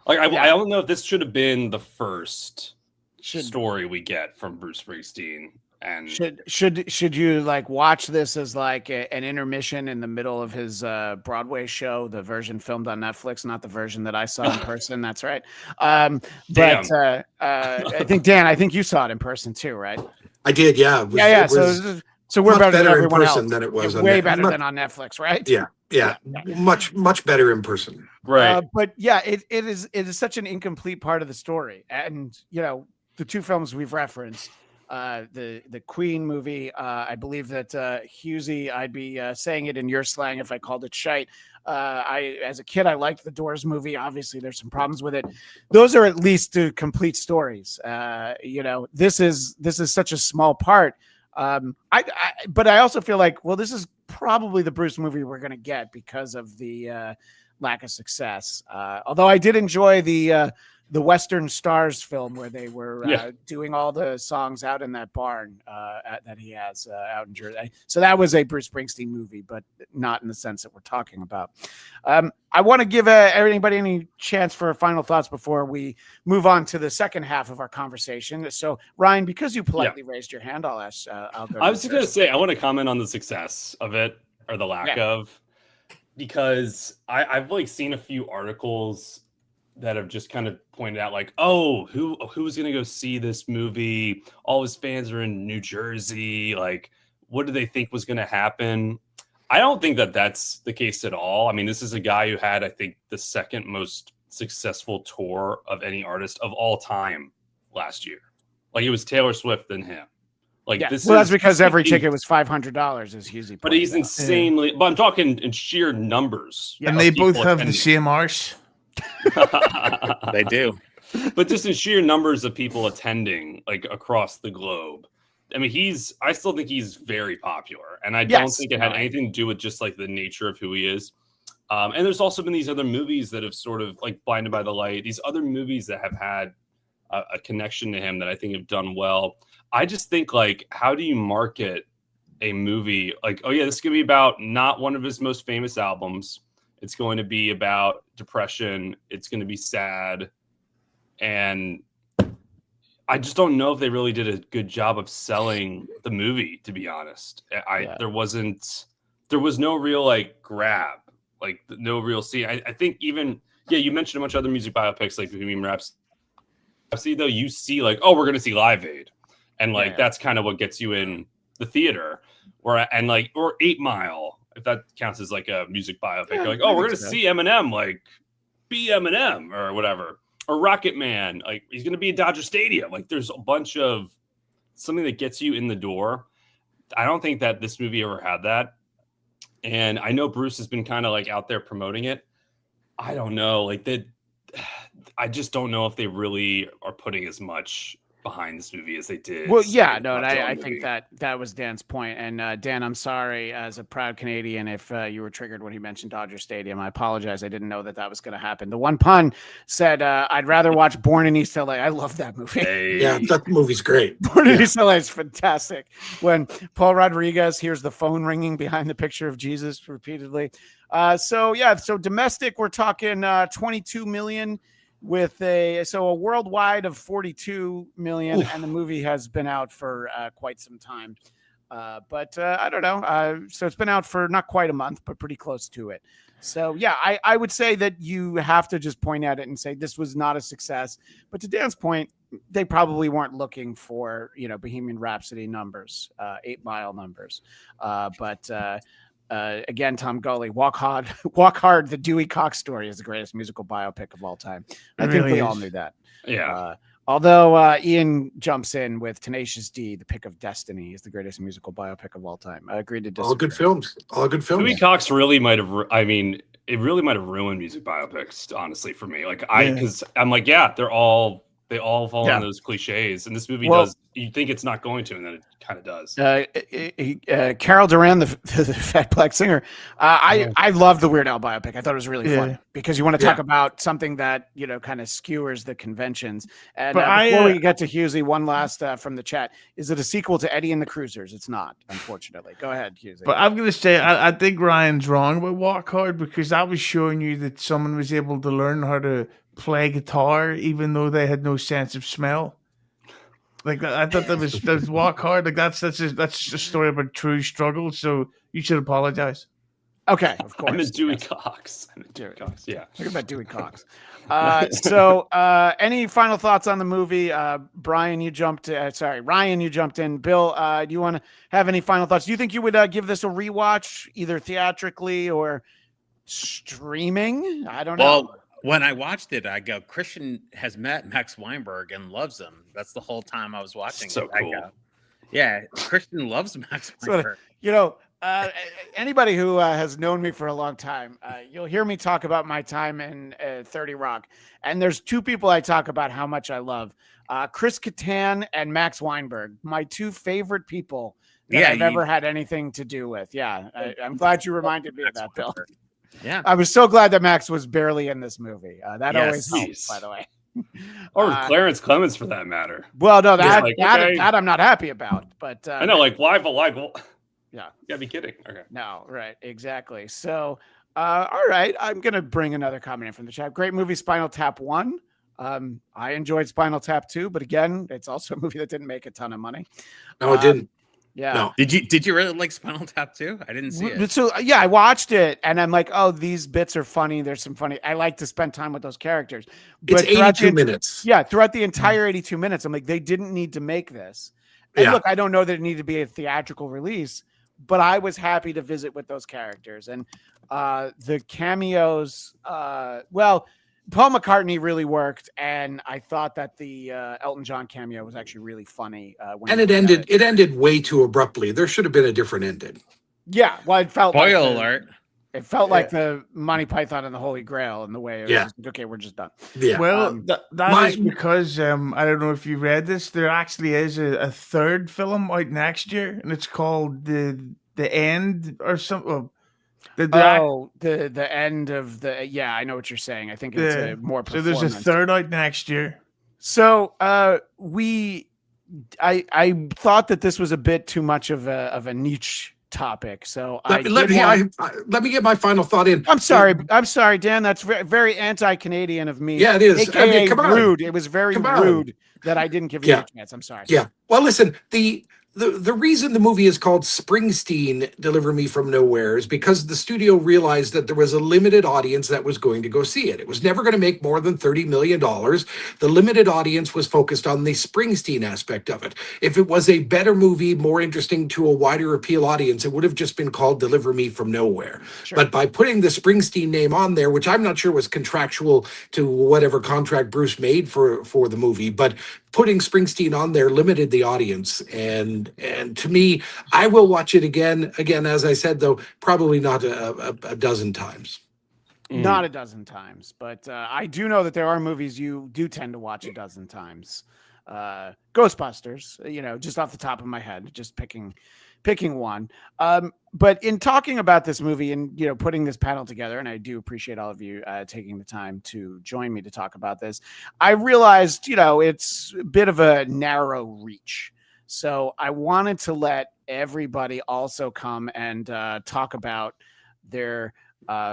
Like, I don't know if this should have been the first story we get from Bruce Springsteen. And should you like watch this as like an intermission in the middle of his Broadway show, the version filmed on Netflix, not the version that I saw in person? That's right. But I think, Dan, I think you saw it in person too, right? I did, yeah. Yeah. So we're better than everyone in person else. Than it was way better than on Netflix, right? Yeah. Much better in person. Right. But yeah, it is such an incomplete part of the story. And, you know, the two films we've referenced, the Queen movie, I believe that Husey, I'd be saying it in your slang if I called it shite. As a kid, I liked the Doors movie. Obviously, there's some problems with it. Those are at least complete stories. You know, this is such a small part. But I also feel like, well, this is probably the Bruce movie we're going to get because of the lack of success. Although I did enjoy the Western Stars film where they were doing all the songs out in that barn that he has out in Jersey. So that was a Bruce Springsteen movie, but not in the sense that we're talking about. I want to give anybody any chance for final thoughts before we move on to the second half of our conversation. So Ryan, because you politely raised your hand, I'll ask. I was just going to say, I want to comment on the success of it or the lack of, because I've like seen a few articles that have just kind of pointed out like, oh, who's going to go see this movie? All his fans are in New Jersey. Like, what do they think was going to happen? I don't think that that's the case at all. I mean, this is a guy who had, I think, the second most successful tour of any artist of all time last year. Like, it was Taylor Swift than him. Like, that's because every ticket was $500, as Husey. But he's insanely. But I'm talking in sheer numbers. And they both have the same arse. They do. But just in sheer numbers of people attending, like, across the globe. I mean, I still think he's very popular, and I don't think it had anything to do with just like the nature of who he is. And there's also been these other movies that have sort of like Blinded by the Light, these other movies that have had a connection to him that I think have done well. I just think, like, how do you market a movie like, oh yeah, this is gonna be about not one of his most famous albums. It's going to be about depression. It's going to be sad. And I just don't know if they really did a good job of selling the movie, to be honest. There was no real like grab, like no real scene. I think even, you mentioned a bunch of other music biopics like Bohemian Rhapsody, though. You see like, oh, we're going to see Live Aid. And like, that's kind of what gets you in the theater or 8 Mile, if that counts as like a music biopic. You're like, oh, we're going to see Eminem, like be Eminem or whatever. Or Rocket Man, like he's going to be at Dodger Stadium. Like there's a bunch of something that gets you in the door. I don't think that this movie ever had that. And I know Bruce has been kind of like out there promoting it. I don't know. Like I just don't know if they really are putting as much behind this movie as they did. Well, yeah, the no, and Bob Dylan I movie. think that was Dan's point. And Dan, I'm sorry, as a proud Canadian, if you were triggered when he mentioned Dodger Stadium. I apologize. I didn't know that was going to happen. The one pun said, "I'd rather watch Born in East LA." I love that movie. Hey, Yeah, that movie's great. Born in Yeah. East LA is fantastic. When Paul Rodriguez hears the phone ringing behind the picture of Jesus repeatedly. So domestic, we're talking 22 million. With a worldwide of 42 million, Oof. and the movie has been out for quite some time. But I don't know. So it's been out for not quite a month, but pretty close to it. So yeah, I would say that you have to just point at it and say this was not a success. But to Dan's point, they probably weren't looking for Bohemian Rhapsody numbers, 8 Mile numbers. Again, Tom Gully, Walk Hard, the Dewey Cox story is the greatest musical biopic of all time. I think we all knew that. yeah. Although Ian jumps in with Tenacious D, The Pick of Destiny is the greatest musical biopic of all time. I agree to disagree. All good films. All good films. Dewey Cox really might have. It really might have ruined music biopics, honestly, for me. Because I'm like, yeah, they all fall in those cliches, and this movie does. You think it's not going to, and then it kind of does. Carol Duran, the Fat Black Singer. I love the Weird Al biopic. I thought it was really fun because you want to talk about something that kind of skewers the conventions. And before we get to Husey, one last from the chat: is it a sequel to Eddie and the Cruisers? It's not, unfortunately. Go ahead, Husey. But I'm going to say I think Ryan's wrong about Walk Hard because that was showing you that someone was able to learn how to play guitar even though they had no sense of smell. Like I thought that was Walk Hard. Like that's just a story about true struggle. So you should apologize. Okay, of course. I'm a Dewey Cox. Yeah. Talk about Dewey Cox. Any final thoughts on the movie? Ryan, you jumped in. Bill, do you want to have any final thoughts? Do you think you would give this a rewatch, either theatrically or streaming? I don't know. Well, when I watched it, I go, Christian has met Max Weinberg and loves him. That's the whole time I was watching So it. cool. I go, yeah, Christian loves Max So, Weinberg. Anybody who has known me for a long time, you'll hear me talk about my time in 30 Rock. And there's two people I talk about how much I love. Chris Kattan and Max Weinberg, my two favorite people that I've ever had anything to do with. Yeah, I'm glad you reminded me of that, Bill. Yeah. I was so glad that Max was barely in this movie. That always helps, Yes. by the way. Or Clarence Clemens, for that matter. Well, no, that okay. I'm not happy about. But I know, why? But well, yeah, you gotta be kidding. Okay. no, right, exactly. So, all right, I'm gonna bring another comment in from the chat. Great movie, Spinal Tap 1. I enjoyed Spinal Tap 2, but again, it's also a movie that didn't make a ton of money. No, it didn't. Yeah. No. Did you really like Spinal Tap 2? I didn't see it. So yeah, I watched it and I'm like, oh, these bits are funny. There's some funny. I like to spend time with those characters. It's But throughout 82 minutes. Yeah, throughout the entire 82 minutes, I'm like, they didn't need to make this. And Yeah. look, I don't know that it needed to be a theatrical release, but I was happy to visit with those characters. And the cameos, Paul McCartney really worked, and I thought that the Elton John cameo was actually really funny. And it ended way too abruptly. There should have been a different ending. Yeah, well, it felt Spoiler like alert. It felt like the Monty Python and the Holy Grail in the way. It was just like, okay, we're just done. Yeah. Well, that is because I don't know if you read this. There actually is a third film out next year, and it's called the End or something. The end of the I know what you're saying. I think it's a more so there's a third out next year. So I thought that this was a bit too much of a niche topic. So let me get my final thought in. I'm sorry, Dan. That's very, very anti-Canadian of me. Yeah, it is. AKA I mean, come on. rude. It was very rude that I didn't give you a chance. I'm sorry. Yeah. Well, listen, the reason the movie is called Springsteen Deliver Me From Nowhere is because the studio realized that there was a limited audience that was going to go see it. It was never going to make more than $30 million. The limited audience was focused on the Springsteen aspect of it. If it was a better movie, more interesting to a wider appeal audience, it would have just been called Deliver Me From Nowhere. Sure. But by putting the Springsteen name on there, which I'm not sure was contractual to whatever contract Bruce made for the movie, but putting Springsteen on there limited the audience. And to me, I will watch it again, as I said, though, probably not a dozen times. Not a dozen times, but I do know that there are movies you do tend to watch a dozen times. Ghostbusters, just off the top of my head, just picking one. But in talking about this movie and putting this panel together, and I do appreciate all of you taking the time to join me to talk about this, I realized it's a bit of a narrow reach. So I wanted to let everybody also come and talk about their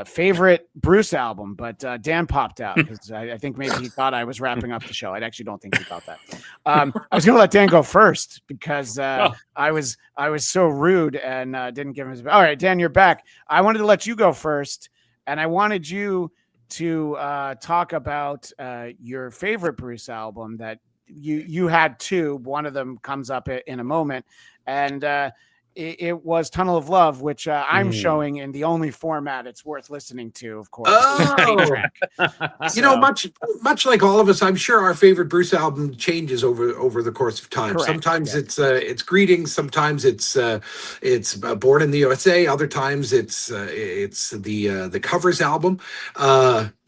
favorite Bruce album, but Dan popped out because I think maybe he thought I was wrapping up the show. I actually don't think he thought that. I was going to let Dan go first because I was so rude and didn't give him his. All right, Dan, you're back. I wanted to let you go first, and I wanted you to talk about your favorite Bruce album that you had two. One of them comes up in a moment, and it was Tunnel of Love, which I'm showing in the only format it's worth listening to, of course. Oh. Much like all of us, I'm sure our favorite Bruce album changes over the course of time. Correct. Sometimes it's Greetings, sometimes it's Born in the USA, other times it's the Covers album.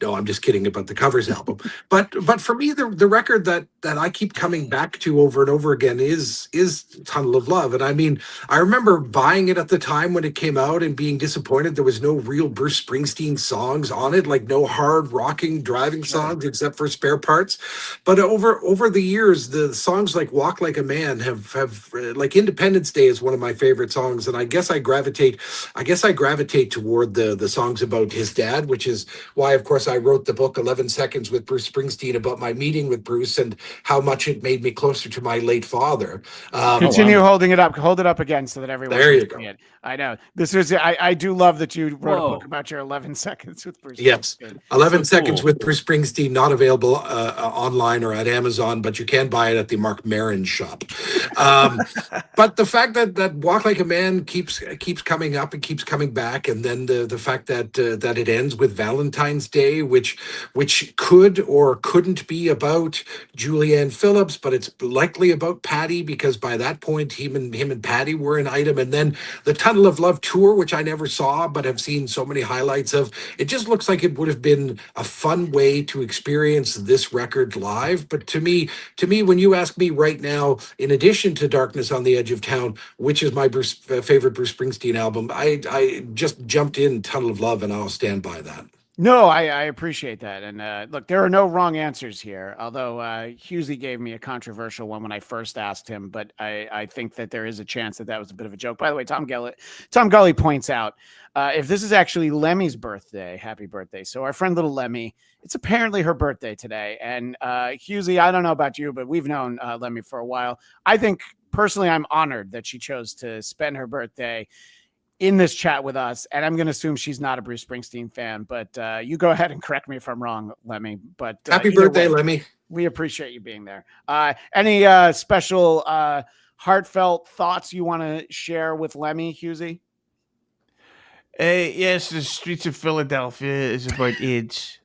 No, I'm just kidding about the Covers album. But for me, the record that I keep coming back to over and over again is Tunnel of Love. And I mean, I remember buying it at the time when it came out and being disappointed there was no real Bruce Springsteen songs on it, like no hard rocking driving songs except for Spare Parts. But over the years, the songs like Walk Like a Man have like Independence Day is one of my favorite songs, and I guess I gravitate toward the songs about his dad, which is why, of course, I wrote the book 11 Seconds with Bruce Springsteen about my meeting with Bruce and how much it made me closer to my late father. Continue holding it up. Hold it up again so that everyone there can you go. see it. I know. This is I do love that you wrote Whoa. a book about your 11 seconds with Bruce. Yes. Springsteen. 11 So Seconds cool. with Bruce Springsteen, not available online or at Amazon, but you can buy it at the Mark Maron shop. But the fact that Walk Like a Man keeps coming up and keeps coming back, and then the fact that it ends with Valentine's Day, which could or couldn't be about Julianne Phillips, but it's likely about Patty, because by that point him and Patty were an item. And then the Tunnel of Love tour, which I never saw but have seen so many highlights of, it just looks like it would have been a fun way to experience this record live. But to me, when you ask me right now, in addition to Darkness on the Edge of Town, which is my favorite Bruce Springsteen album, I just jumped in Tunnel of Love, and I'll stand by that. No, I appreciate that. And look, there are no wrong answers here, although Husey gave me a controversial one when I first asked him, but I think that there is a chance that was a bit of a joke. By the way, Tom Gully points out, if this is actually Lemmy's birthday, happy birthday. So our friend little Lemmy, it's apparently her birthday today. And Husey, I don't know about you, but we've known Lemmy for a while. I think personally, I'm honored that she chose to spend her birthday in this chat with us, and I'm going to assume she's not a Bruce Springsteen fan, but you go ahead and correct me if I'm wrong, Lemmy. But Happy birthday, Lemmy. We appreciate you being there. Any special heartfelt thoughts you want to share with Lemmy, Husey? Yes, the streets of Philadelphia is about AIDS.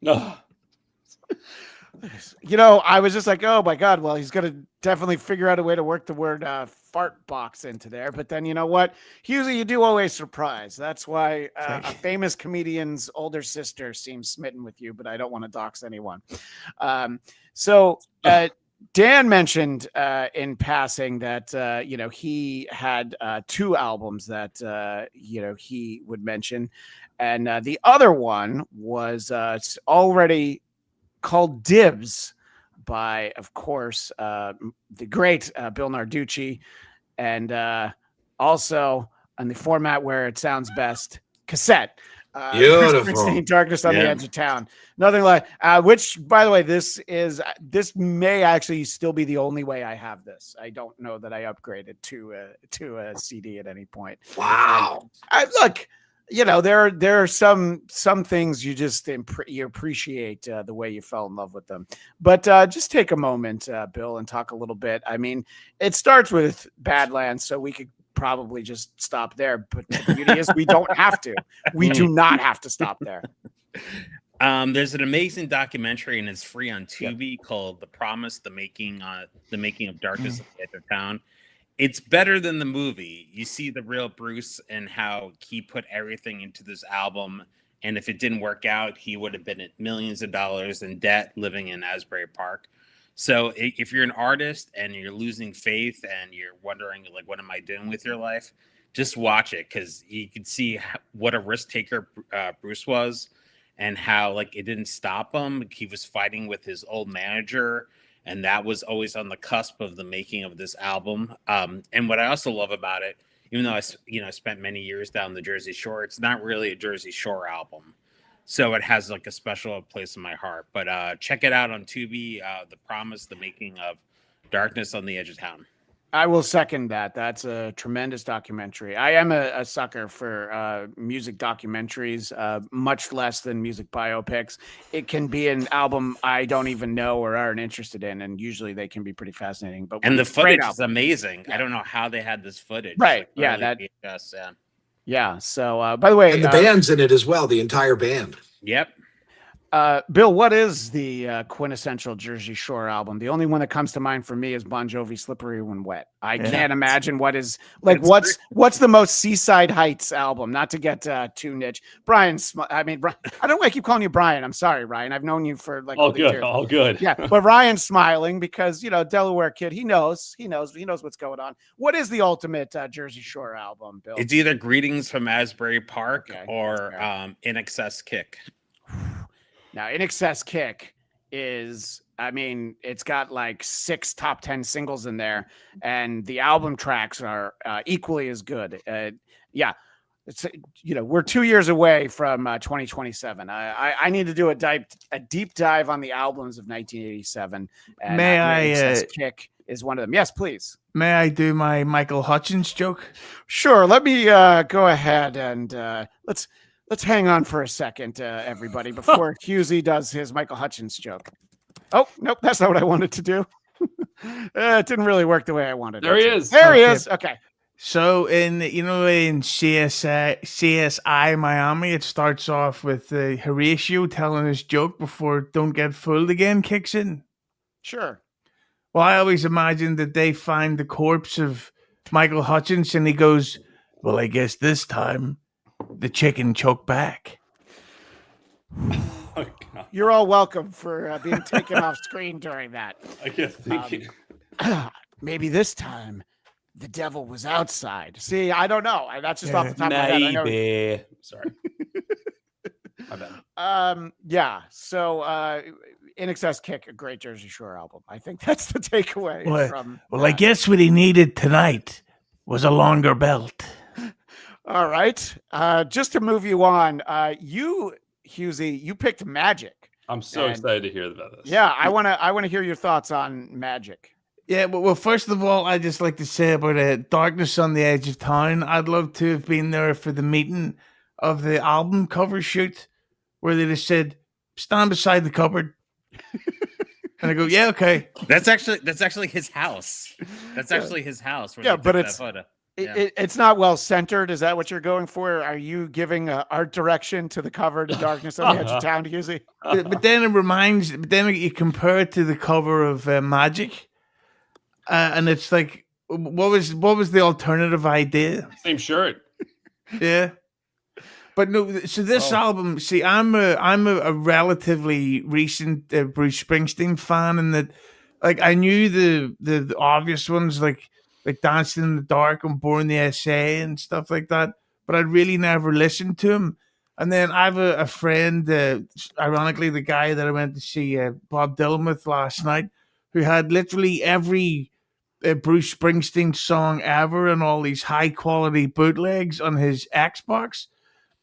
Ugh. I was just like, oh my God, well, he's going to definitely figure out a way to work the word fart box into there. But then you know what? Husey, you do always surprise. That's why a famous comedian's older sister seems smitten with you, but I don't want to dox anyone. Dan mentioned in passing that, he had two albums that, he would mention. And the other one was already called Dibs by, of course, the great Bill Narducci, and also on the format where it sounds best, cassette. Beautiful. Darkness on the Edge of Town. Nothing like which, by the way, this may actually still be the only way I have this. I don't know that I upgraded to a CD at any point. Wow. Look, there are some things you just you appreciate the way you fell in love with them. But just take a moment, Bill, and talk a little bit. I mean, it starts with Badlands, so we could probably just stop there. But the beauty is we don't have to. We do not have to stop there. There's an amazing documentary, and it's free on Tubi called "The Promise: The Making of Darkness on the Edge of Town." It's better than the movie. You see the real Bruce and how he put everything into this album. And if it didn't work out, he would have been at millions of dollars in debt living in Asbury Park. So if you're an artist and you're losing faith and you're wondering like, what am I doing with your life? Just watch it, because you can see what a risk taker Bruce was, and how like it didn't stop him. He was fighting with his old manager, and that was always on the cusp of the making of this album. And what I also love about it, even though I spent many years down the Jersey Shore, it's not really a Jersey Shore album. So it has like a special place in my heart. But check it out on Tubi, The Promise, The Making of Darkness on the Edge of Town. I will second that. That's a tremendous documentary. I am a sucker for music documentaries, much less than music biopics. It can be an album I don't even know or aren't interested in, and usually they can be pretty fascinating. But And the it's a great footage is album. amazing. Yeah. I don't know how they had this footage. Right. Like, Yeah, early that- VHS, yeah. Yeah. So, by the way, And the band's in it as well, the entire band. Yep. Bill, what is the quintessential Jersey Shore album? The only one that comes to mind for me is Bon Jovi, "Slippery When Wet." I Yeah. can't imagine what is like. It's What's the most Seaside Heights album? Not to get too niche. Brian, I don't know why I keep calling you Brian. I'm sorry, Ryan. I've known you for like All these good. years. All good. Yeah, but Ryan's smiling because Delaware kid. He knows what's going on. What is the ultimate Jersey Shore album, Bill? It's either Greetings from Asbury Park Okay, or that's fair. In Excess Kick. Now, In Excess Kick is, I mean, it's got like 6 top 10 singles in there, and the album tracks are equally as good. Yeah, it's we're 2 years away from 2027. I need to do a deep dive on the albums of 1987. And May In I, Excess Kick is one of them. Yes, please. May I do my Michael Hutchins joke? Sure. Let me go ahead and let's hang on for a second, everybody, before Husey does his Michael Hutchins joke. Oh, nope, that's not what I wanted to do. It didn't really work the way I wanted. There it he to. is. There he Okay. is. Okay. So in CSI Miami, it starts off with Horatio telling his joke before "Don't Get Fooled Again" kicks in. Sure. Well, I always imagined that they find the corpse of Michael Hutchins, and he goes, "Well, I guess this time the chicken choked back." Oh, God. You're all welcome for being taken off screen during that. I kept thinking. Maybe this time the devil was outside. See, I don't know. That's just off the top of my head. I know. Maybe. Sorry. My bad. Yeah. So, In Excess Kick, a great Jersey Shore album. I think that's the takeaway Well, from. Well, I guess what he needed tonight was a longer belt. All right. Just to move you on, you, Husey, you picked Magic. I'm so And- excited to hear about this. Yeah, I wanna hear your thoughts on Magic. Yeah, well, first of all, I'd just like to say about Darkness on the Edge of Town. I'd love to have been there for the meeting of the album cover shoot where they just said, "Stand beside the cupboard." And I go, "Yeah, okay." That's actually his house. That's actually his house. Where Yeah, they but took that it's- photo. It's not well centered. Is that what you're going for? Are you giving art direction to the cover to Darkness on the Edge of Town, Husey? But then you compare it to the cover of Magic, and it's like, what was the alternative idea? Same shirt. Yeah. But no, so this Oh. album, see, I'm a relatively recent Bruce Springsteen fan, and that, like, I knew the obvious ones like Dancing in the Dark and Born the SA and stuff like that, but I'd really never listened to him. And then I have a friend, ironically, the guy that I went to see Bob Dylan with last night, who had literally every Bruce Springsteen song ever and all these high quality bootlegs on his Xbox.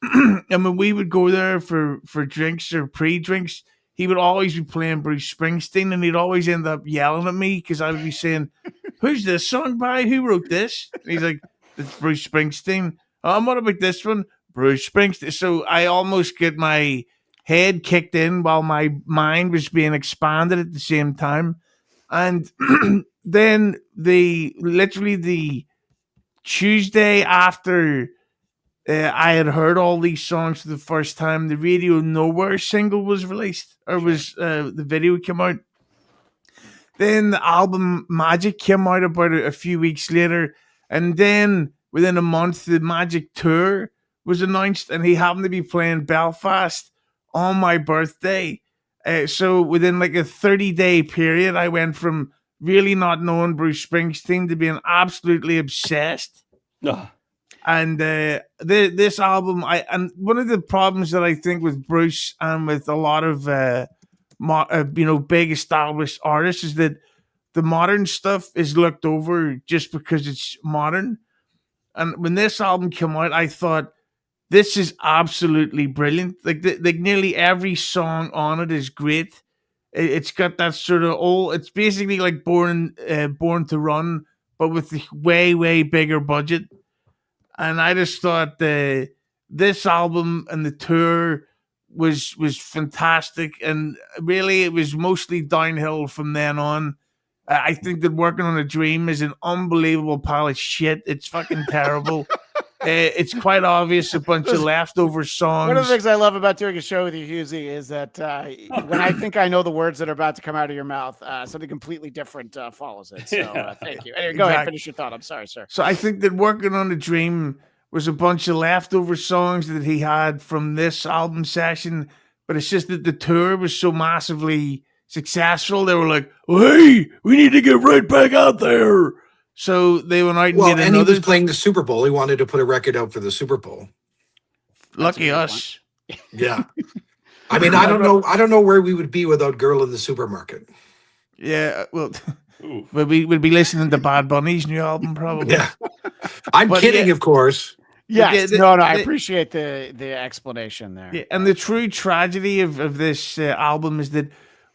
And when we would go there for drinks or pre-drinks, he would always be playing Bruce Springsteen, and he'd always end up yelling at me because I would be saying, "Who's this song by? Who wrote this?" And he's like, "It's Bruce Springsteen." "Oh, what about this one?" "Bruce Springsteen." So I almost get my head kicked in while my mind was being expanded at the same time. And then the Tuesday after I had heard all these songs for the first time, the Radio Nowhere single was released, or was the video came out. Then the album Magic came out about a few weeks later, and then within a month, the Magic tour was announced, and he happened to be playing Belfast on my birthday. So within like a 30-day period, I went from really not knowing Bruce Springsteen to being absolutely obsessed. Ugh. And this album, and one of the problems that I think with Bruce and with a lot of big established artists is that the modern stuff is looked over just because it's modern. And when this album came out, I thought this is absolutely brilliant. Like nearly every song on it is great. It's got that sort of old. It's basically like Born to Run, but with the way bigger budget. And I just thought this album and the tour was fantastic, and really it was mostly downhill from then on. I think that Working on a Dream is an unbelievable pile of shit. It's fucking terrible. It's quite obvious a bunch of leftover songs. One of the things I love about doing a show with you, Husey, is that when I think I know the words that are about to come out of your mouth, something completely different follows it. So thank you. Anyway, go ahead, finish your thought. I'm sorry, sir. So I think that Working on a Dream was a bunch of leftover songs that he had from this album session, but it's just that the tour was so massively successful. They were like, hey, we need to get right back out there. So they went out and made and another. he was playing the Super Bowl. He wanted to put a record out for the Super Bowl. Lucky us. Yeah. I mean, I don't know where we would be without Girl in the Supermarket. Yeah, well, we'd be listening to Bad Bunny's new album probably. Yeah. I'm kidding, of course. Yes. I appreciate the explanation there. Yeah, and the true tragedy of this album is that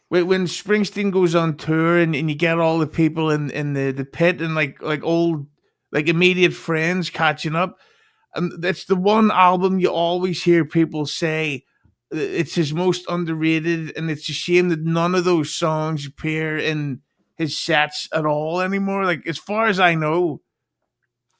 when Springsteen goes on tour and you get all the people in the pit and like old, like immediate friends catching up, and that's the one album you always hear people say it's his most underrated, and it's a shame that none of those songs appear in his sets at all anymore. Like, as far as I know,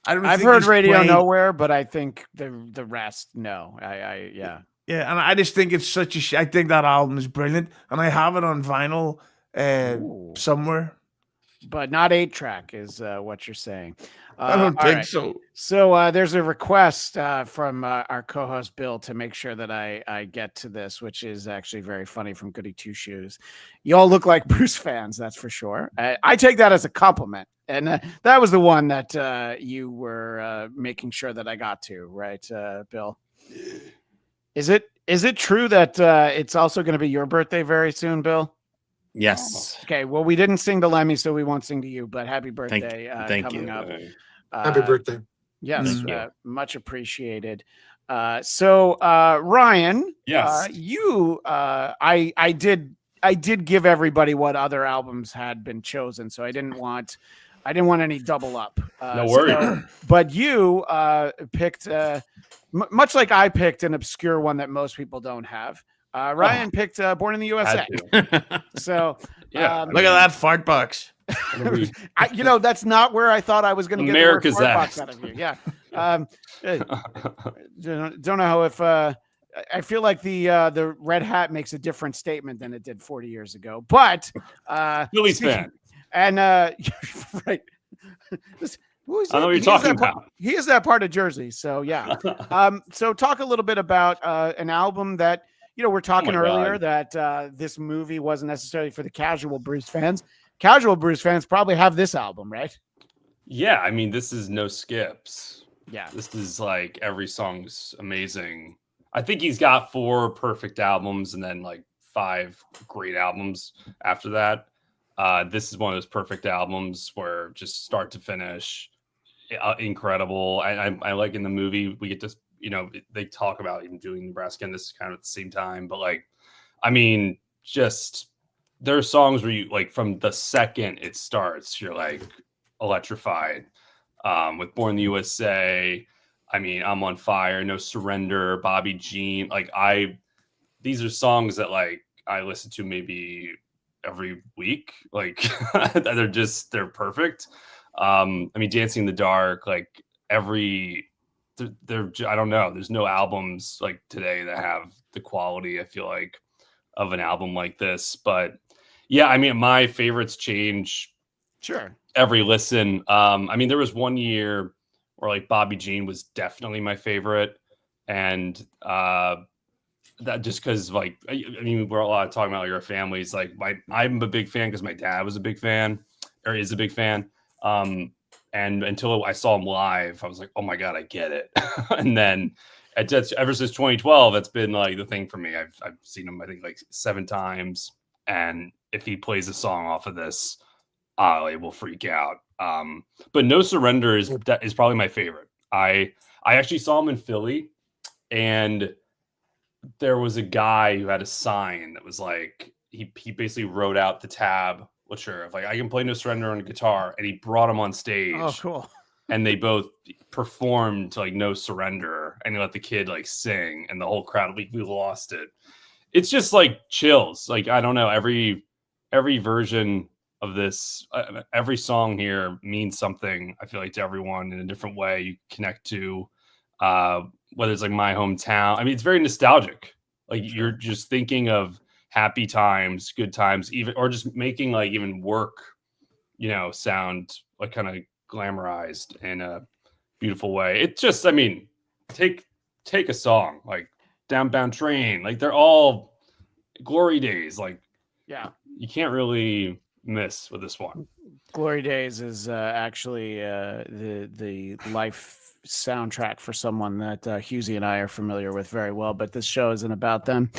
I've heard Radio Nowhere, but I think the rest, no. Yeah. Yeah, and I just think it's such a. I think that album is brilliant, and I have it on vinyl somewhere, but not 8-track is what you're saying. I don't think so. So there's a request from our co-host Bill to make sure that I get to this, which is actually very funny, from Goody Two Shoes. You all look like Bruce fans, that's for sure. I take that as a compliment, and that was the one that you were making sure that I got to, right, Bill? Is it true that it's also going to be your birthday very soon, Bill? Yes. Okay. Well, we didn't sing to Lemmy, so we won't sing to you. But happy birthday! Thank coming you. up. Happy birthday! Yes, much appreciated. So Ryan, yes, I did give everybody what other albums had been chosen, so I didn't want any double up. No worries. But you picked. Much like I picked an obscure one that most people don't have. Ryan picked Born in the USA. So yeah, look at that fart box. That's not where I thought I was going to get America's the word fart box out of you. Yeah. Don't know if I feel like the red hat makes a different statement than it did 40 years ago. But Phillies fan. And right. I know what you're talking about. He is that part of Jersey, so yeah. So talk a little bit about an album that we're talking earlier that this movie wasn't necessarily for the casual Bruce fans. Casual Bruce fans probably have this album, right? Yeah, I mean, this is no skips. Yeah, this is like every song's amazing. I think he's got 4 perfect albums and then like 5 great albums after that. This is one of those perfect albums where just start to finish. Incredible. I like in the movie we get to, they talk about even doing Nebraska and this kind of at the same time, but like, I mean, just there are songs where you like from the second it starts, you're like electrified. With Born in the USA, I mean, I'm on Fire, No Surrender, Bobby Jean. Like these are songs that like I listen to maybe every week. Like they're perfect. I mean, Dancing in the Dark, like I don't know. There's no albums like today that have the quality, I feel like, of an album like this. But yeah, I mean, my favorites change. Sure. Every listen. I mean, there was one year where like Bobby Jean was definitely my favorite. And that just because like I mean we're a lot talking about like our families. Like I'm a big fan because my dad was a big fan or is a big fan. And until I saw him live, I was like, oh my god, I get it. And then ever since 2012, it's been like the thing for me. I've seen him I think like 7 times, and if he plays a song off of this, I will freak out. But No Surrender is probably my favorite. I actually saw him in Philly, and there was a guy who had a sign that was like he basically wrote out the tab, well, sure, of like I can play No Surrender on a guitar, and he brought him on stage. Oh, cool. And they both performed like No Surrender, and they let the kid like sing, and the whole crowd we lost it. It's just like chills. Like I don't know, every version of this, every song here means something. I feel like to everyone in a different way. You connect to whether it's like My Hometown. I mean, it's very nostalgic. Like you're just thinking of happy times, good times, even or just making like even work, sound like kind of glamorized in a beautiful way. It's just, I mean, take a song like Downbound Train, like they're all Glory Days. Like, yeah, you can't really miss with this one. Glory Days is actually the life soundtrack for someone that Husey and I are familiar with very well, but this show isn't about them,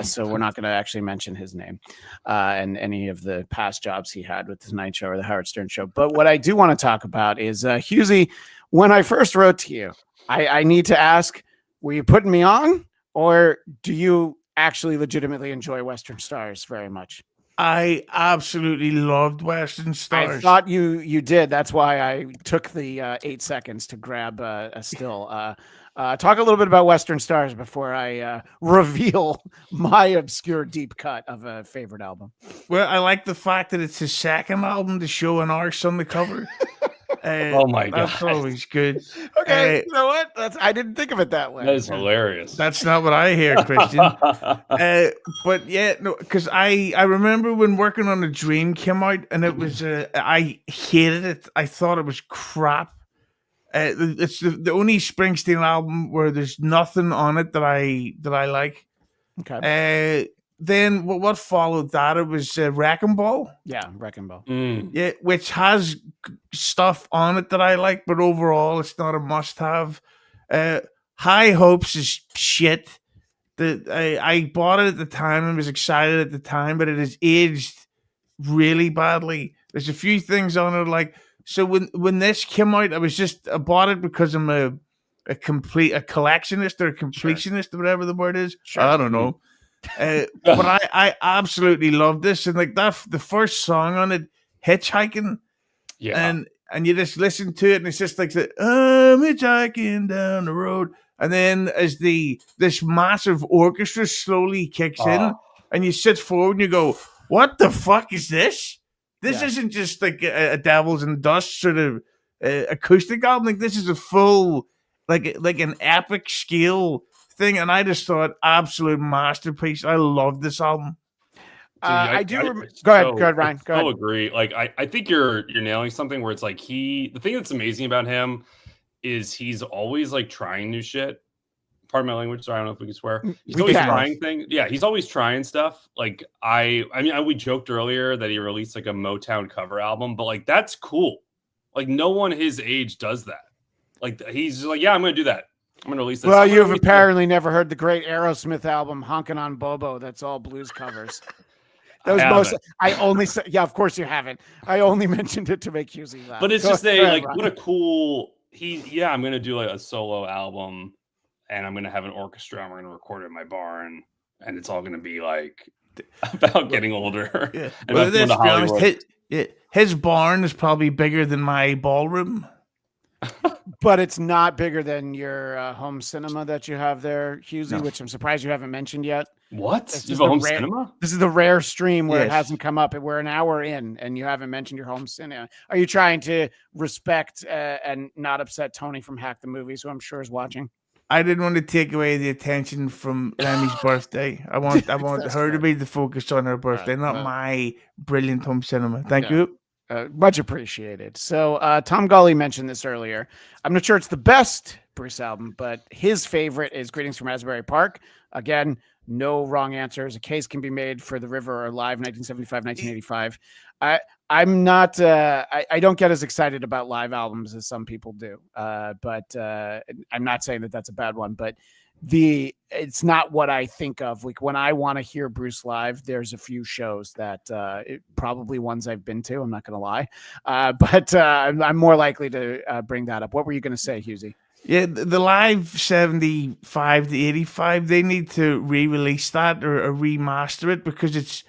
so we're not going to actually mention his name and any of the past jobs he had with the Tonight Show or the Howard Stern Show. But what I do want to talk about is Husey. When I first wrote to you, I need to ask: were you putting me on, or do you actually legitimately enjoy Western Stars very much? I absolutely loved Western Stars. I thought you did. That's why I took the 8 seconds to grab a still. Talk a little bit about Western Stars before I reveal my obscure deep cut of a favorite album. Well, I like the fact that it's his second album to show an arse on the cover. Oh my god, that's always good. Okay, you know what? I didn't think of it that way. That is hilarious. That's not what I hear, Christian. But yeah, no, because I remember when Working on a Dream came out, and it was I hated it. I thought it was crap. It's the only Springsteen album where there's nothing on it that I like. Okay. Then what followed that? It was Wrecking Ball. Yeah, Wrecking Ball. Yeah, which has stuff on it that I like, but overall, it's not a must-have. High Hopes is shit. I bought it at the time and was excited at the time, but it has aged really badly. There's a few things on it like so. When this came out, I bought it because I'm a collectionist or a completionist or whatever the word is. Sure. I don't know. But I absolutely love this, and like that the first song on it, Hitchhiking, and you just listen to it, and it's just like I'm hitchhiking down the road, and then as this massive orchestra slowly kicks in, and you sit forward and you go, "What the fuck is this? This isn't just like a Devils and Dust sort of acoustic album. Like this is a full like an epic scale thing," and I just thought absolute masterpiece. I love this album. Go ahead, Ryan. Go ahead. Agree. Like I think you're nailing something where it's like the thing that's amazing about him is he's always like trying new shit. Pardon my language, so I don't know if we can swear. He's always trying things. Yeah, he's always trying stuff. Like I mean, we joked earlier that he released like a Motown cover album, but like that's cool. Like no one his age does that. Like he's just like, yeah, I'm gonna do that. I'm going to release this. Well, you've apparently never heard the great Aerosmith album, Honkin' on Bobo. That's all blues covers. Of course you haven't. I only mentioned it to make Husey laugh. But it's what a cool, I'm going to do like a solo album, and I'm going to have an orchestra, and we're going to record it in my barn, and it's all going to be like about getting older. Yeah. Well, let's be honest, his barn is probably bigger than my ballroom. But it's not bigger than your home cinema that you have there, Husey, which I'm surprised you haven't mentioned yet. What? You have a home cinema? This is the rare stream where it hasn't come up. We're an hour in, and you haven't mentioned your home cinema. Are you trying to respect and not upset Tony from Hack the Movies, who I'm sure is watching? I didn't want to take away the attention from Lemmy's birthday. I want her to be the focus on her birthday, not my brilliant home cinema. Thank you. Much appreciated. So Tom Gully mentioned this earlier. I'm not sure it's the best Bruce album, but his favorite is Greetings from Asbury Park. Again, No wrong answers. A case can be made for The River or Live 1975, 1985. I'm not. I don't get as excited about live albums as some people do. But I'm not saying that that's a bad one. But it's not what I think of. Like when I want to hear Bruce live, there's a few shows that probably ones I've been to. I'm not going to lie, but I'm more likely to bring that up. What were you going to say, Husey? Yeah, the Live 75 to 85, they need to re-release that or remaster it because it's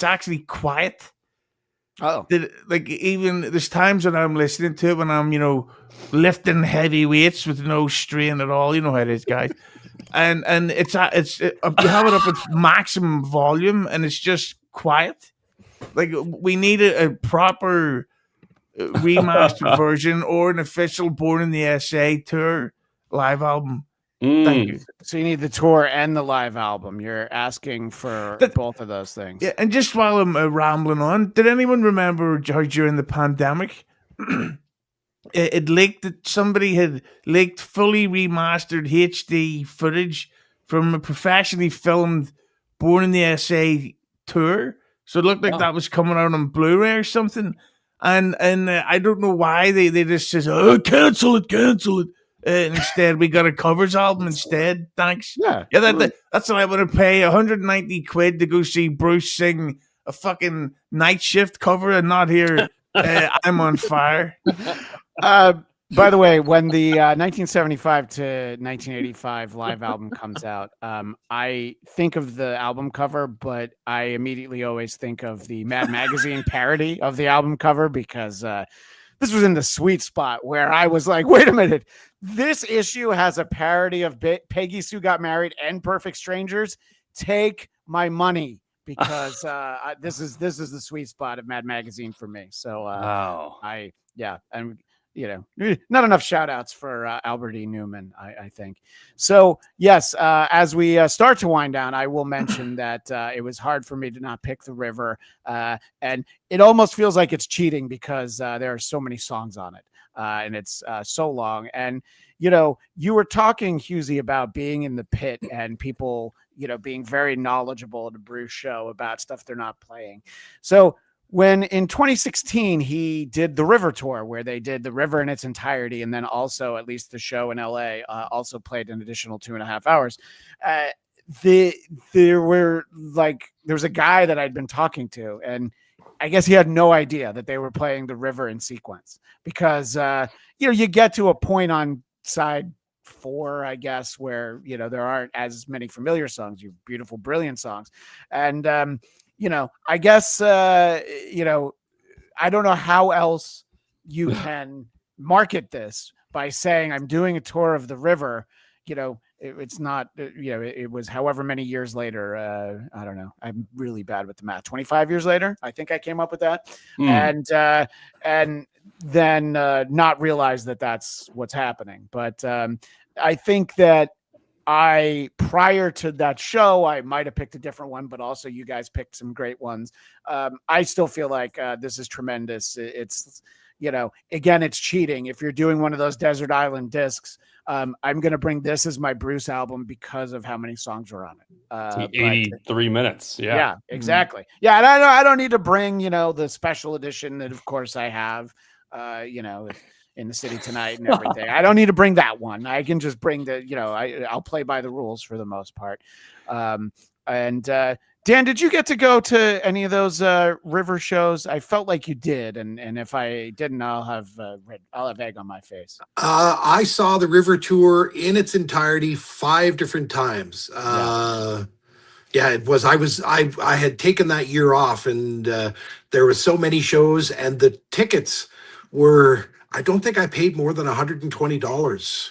actually quiet. Oh, Like even there's times when I'm listening to it when I'm lifting heavy weights with no strain at all. You know how it is, guys. And you have it up at maximum volume and it's just quiet. Like we need a proper remastered version or an official Born in the SA tour live album. Thank you. So you need the tour and the live album. You're asking for both of those things. Yeah, and just while I'm rambling on, did anyone remember how during the pandemic it leaked that somebody had leaked fully remastered HD footage from a professionally filmed Born in the SA tour? So it looked like that was coming out on Blu-ray or something. And I don't know why they just says, oh, cancel it. And instead, we got a covers album instead. Thanks. Yeah. That's what I want to pay 190 quid to go see Bruce sing a fucking Night Shift cover and not hear I'm on Fire. By the way, when the 1975 to 1985 live album comes out, I think of the album cover, but I immediately always think of the Mad Magazine parody of the album cover because this was in the sweet spot where I was like, wait a minute, this issue has a parody of Peggy Sue Got Married and Perfect Strangers. Take my money because this is the sweet spot of Mad Magazine for me. So Wow. and not enough shout outs for Albert E. Newman, I think. So, yes, as we start to wind down, I will mention that it was hard for me to not pick The River. And it almost feels like it's cheating because there are so many songs on it and it's so long. And, you were talking, Husey, about being in the pit and people, being very knowledgeable at a Bruce show about stuff they're not playing. So, when in 2016, he did the River tour where they did the River in its entirety. And then also, at least the show in LA, also played an additional 2.5 hours. There was a guy that I'd been talking to, and I guess he had no idea that they were playing the River in sequence because, you get to a point on side 4, I guess, where, there aren't as many familiar songs, you beautiful, brilliant songs. And, I guess, I don't know how else you can market this by saying I'm doing a tour of the River. It's not, it was however many years later. I don't know. I'm really bad with the math. 25 years later, I think I came up with that. And then not realize that that's what's happening. But I think that prior to that show, I might have picked a different one, but also you guys picked some great ones. I still feel like this is tremendous. It's, again, it's cheating. If you're doing one of those Desert Island discs, I'm going to bring this as my Bruce album because of how many songs are on it. 83 minutes. Yeah. Yeah, exactly. Yeah. And I don't need to bring, the special edition that of course I have, in the city tonight and everything. I don't need to bring that one. I can just bring I'll play by the rules for the most part. Dan, did you get to go to any of those River shows? I felt like you did, and if I didn't, I'll have egg on my face. I saw the River tour in its entirety 5 different times. It was. I had taken that year off, and there was so many shows, and the tickets were. I don't think I paid more than $120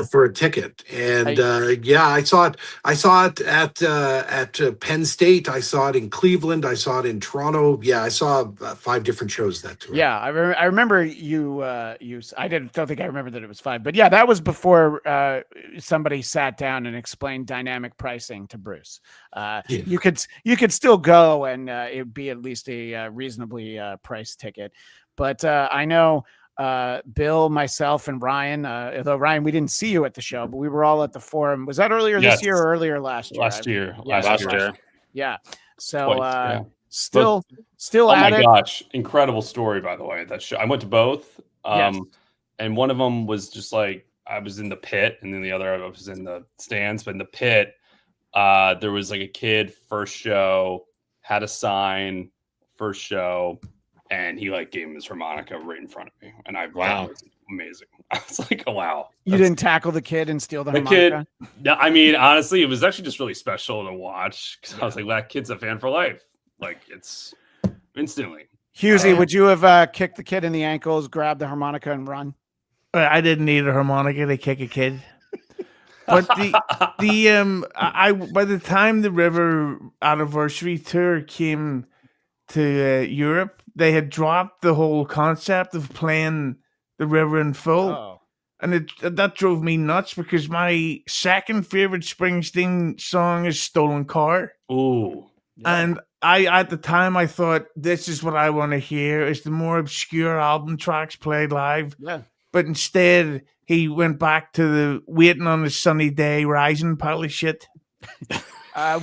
for a ticket. And I saw it. I saw it at Penn State. I saw it in Cleveland. I saw it in Toronto. Yeah, I saw 5 different shows that tour. Yeah, I remember you. I don't think I remember that it was 5, but yeah, that was before somebody sat down and explained dynamic pricing to Bruce. You could still go, and it'd be at least a reasonably priced ticket. But I know Bill, myself, and Ryan. Although Ryan, we didn't see you at the show, but we were all at the forum. Was that earlier this year or earlier last year? Last year. Last year. Yeah. So Twice, yeah. still Oh at my it. gosh, incredible story, by the way. That show. I went to both. Yes. And one of them was just like I was in the pit, and then the other I was in the stands. But in the pit, there was like a kid first show, had a sign, first show, and he like gave him his harmonica right in front of me. And Wow. that was amazing. I was like, oh, wow. You didn't tackle the kid and steal the The harmonica? kid, no, I mean, honestly, it was actually just really special to watch because I was like, that kid's a fan for life. Like, it's instantly. Husey, would you have kicked the kid in the ankles, grabbed the harmonica, and run? I didn't need a harmonica to kick a kid. But I by the time the River anniversary tour came to Europe, they had dropped the whole concept of playing the River in full. Oh. And that drove me nuts because my second favorite Springsteen song is Stolen Car. Ooh. And at the time I thought this is what I want to hear is the more obscure album tracks played live. Yeah. But instead he went back to the Waiting on a Sunny Day Rising pile of shit. Well,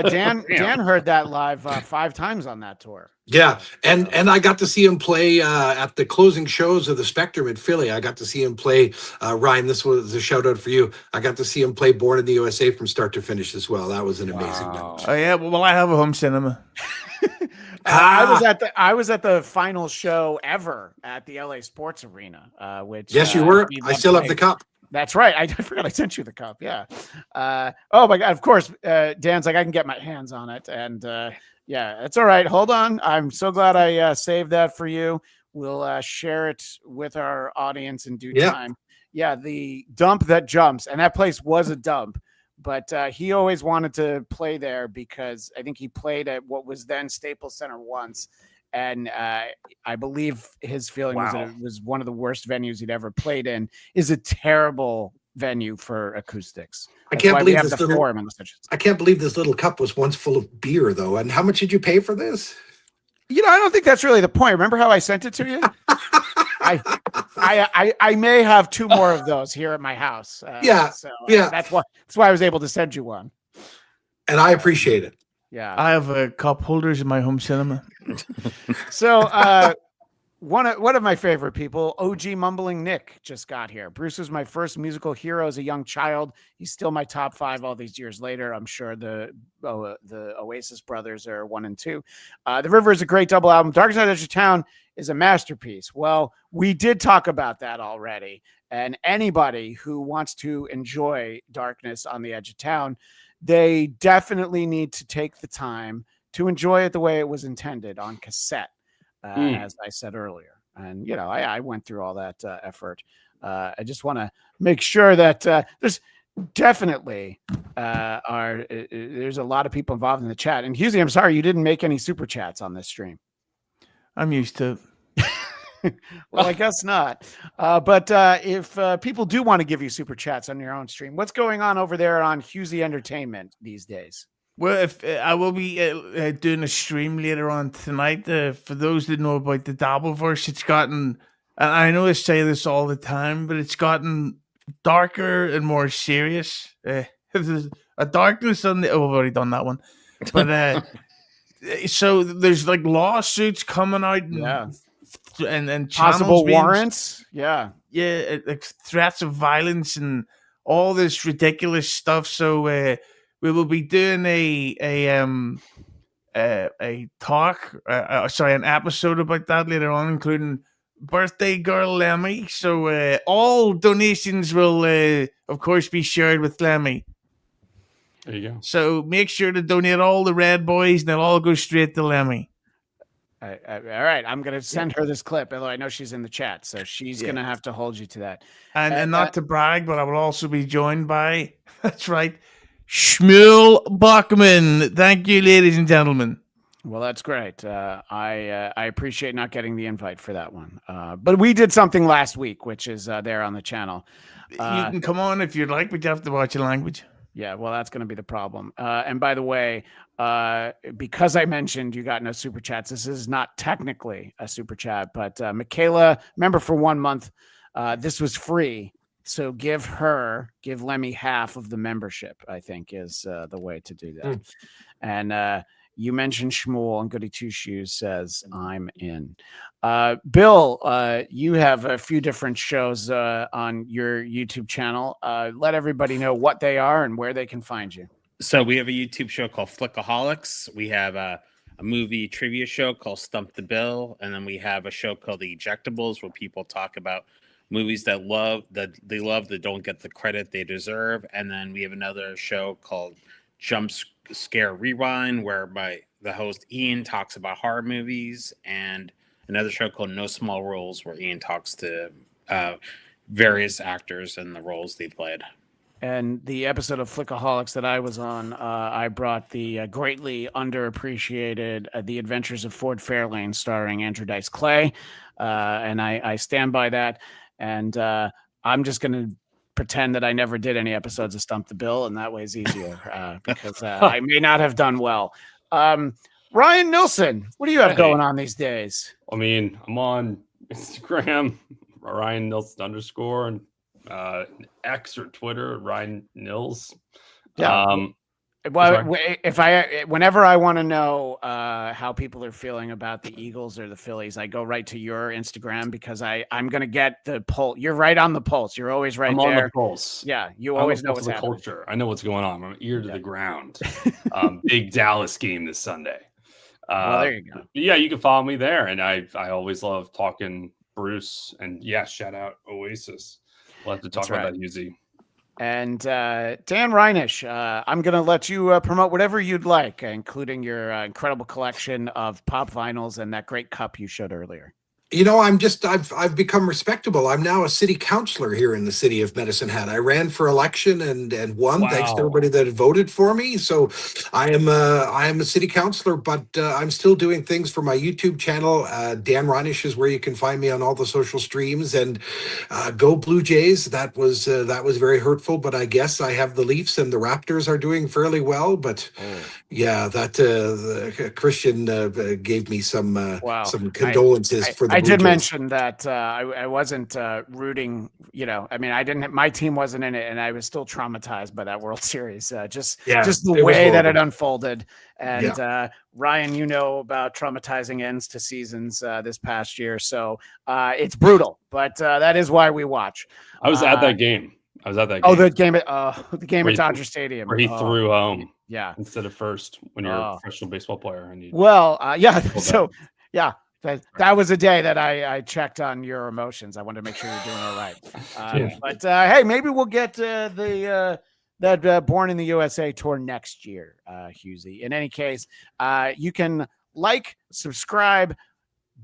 Dan heard that live 5 times on that tour. Yeah, and I got to see him play at the closing shows of the Spectrum in Philly. I got to see him play Ryan. This was a shout out for you. I got to see him play Born in the USA from start to finish as well. That was an amazing night. Oh yeah, well I have a home cinema. I was at the final show ever at the LA Sports Arena. Which Yes, you were. we I loved still have playing. the cup. That's right. I forgot I sent you the cup. Yeah. Oh my God. Of course. Dan's like, I can get my hands on it. And yeah, it's all right. Hold on. I'm so glad I saved that for you. We'll share it with our audience in due time. Yeah. The dump that jumps. And that place was a dump. But he always wanted to play there because I think he played at what was then Staples Center once. And I believe his feeling was that it was one of the worst venues he'd ever played in. Is a terrible venue for acoustics. I can't believe this I can't believe this little cup was once full of beer, though. And how much did you pay for this? I don't think that's really the point. Remember how I sent it to you? I may have 2 more of those here at my house. That's why I was able to send you one. And I appreciate it. Yeah, I have cup holders in my home cinema. So one of my favorite people, OG Mumbling Nick, just got here. Bruce was my first musical hero as a young child. He's still my top 5 all these years later. I'm sure the Oasis brothers are 1 and 2. The River is a great double album. Dark Side Edge of Town is a masterpiece. Well, we did talk about that already. And anybody who wants to enjoy Darkness on the Edge of Town, they definitely need to take the time to enjoy it the way it was intended on cassette, as I said earlier. And, I went through all that effort. I just want to make sure that there's definitely there's a lot of people involved in the chat. And Husey, I'm sorry you didn't make any super chats on this stream. I'm used to it. Well, I guess not. But if people do want to give you super chats on your own stream, what's going on over there on Husey Entertainment these days? Well, if I will be doing a stream later on tonight. For those that know about the Dabbleverse, it's gotten, and I know I say this all the time, but it's gotten darker and more serious. There's a darkness on the. Oh, I've already done that one, but so there's like lawsuits coming out. And possible warrants. Like threats of violence and all this ridiculous stuff. So we will be doing an episode about that later on, including birthday girl Lemmy. So all donations will of course be shared with Lemmy. There you go. So make sure to donate all the red boys and they'll all go straight to Lemmy. All right, I'm going to send her this clip, although I know she's in the chat, so she's going to have to hold you to that. And not to brag, but I will also be joined by, that's right, Shmuel Bachman. Thank you, ladies and gentlemen. Well, that's great. I appreciate not getting the invite for that one. But we did something last week, which is there on the channel. You can come on if you'd like, but you have to watch your language. Yeah, well, that's going to be the problem. And by the way, because I mentioned you got no super chats, this is not technically a super chat, but Michaela, member for 1 month, this was free. So give Lemmy half of the membership, I think is the way to do that. And you mentioned Shmuel, and Goody Two Shoes says, I'm in. Bill, you have a few different shows on your YouTube channel. Let everybody know what they are and where they can find you. So we have a YouTube show called Flickaholics. We have a movie trivia show called Stump the Bill. And then we have a show called The Ejectables, where people talk about movies that they don't get the credit they deserve. And then we have another show called Jump Scare Rewind, where the host Ian talks about horror movies, and another show called No Small Roles, where Ian talks to various actors and the roles they played. And the episode of Flickaholics that I was on, I brought the greatly underappreciated The Adventures of Ford Fairlane, starring Andrew Dice Clay, and I stand by that. And I'm just going to pretend that I never did any episodes of Stump the Bill, and that way is easier because I may not have done well. Ryan Nilsson, what do you have going on these days? I mean, I'm on Instagram, Ryan Nilsson _ and X or Twitter, Ryan Nils. Yeah. Well, whenever I want to know how people are feeling about the Eagles or the Phillies, I go right to your Instagram because I'm going to get the pulse. You're right on the pulse. You're always right there. I'm on the pulse. Yeah, you always know what's the happening. Culture. I know what's going on. I'm ear to the ground. Big Dallas game this Sunday. Well, there you go. Yeah, you can follow me there, and I always love talking Bruce. And yeah, shout out Oasis. We'll have to talk about that, Uzi. And Dan Reinish, I'm going to let you promote whatever you'd like, including your incredible collection of pop vinyls and that great cup you showed earlier. You know, I've become respectable. I'm now a city councilor here in the city of Medicine Hat. I ran for election and won. Wow. Thanks to everybody that voted for me. So I am a city councilor, but I'm still doing things for my YouTube channel. Dan Reinish is where you can find me on all the social streams. And go Blue Jays. That was very hurtful, but I guess I have the Leafs and the Raptors are doing fairly well. But yeah, that Christian gave me some condolences for the. I did mention that I wasn't rooting, I mean, my team wasn't in it, and I was still traumatized by that World Series. Just the way that it unfolded. And Ryan, about traumatizing ends to seasons this past year. So it's brutal, but that is why we watch. I was at that game. Oh, the game at Dodger Stadium. Where he threw home. Yeah. Instead of first when you're a professional baseball player. So, yeah. That was a day that I checked on your emotions. I wanted to make sure you're doing all right. But hey, maybe we'll get that Born in the USA tour next year, Husey. In any case, you can subscribe,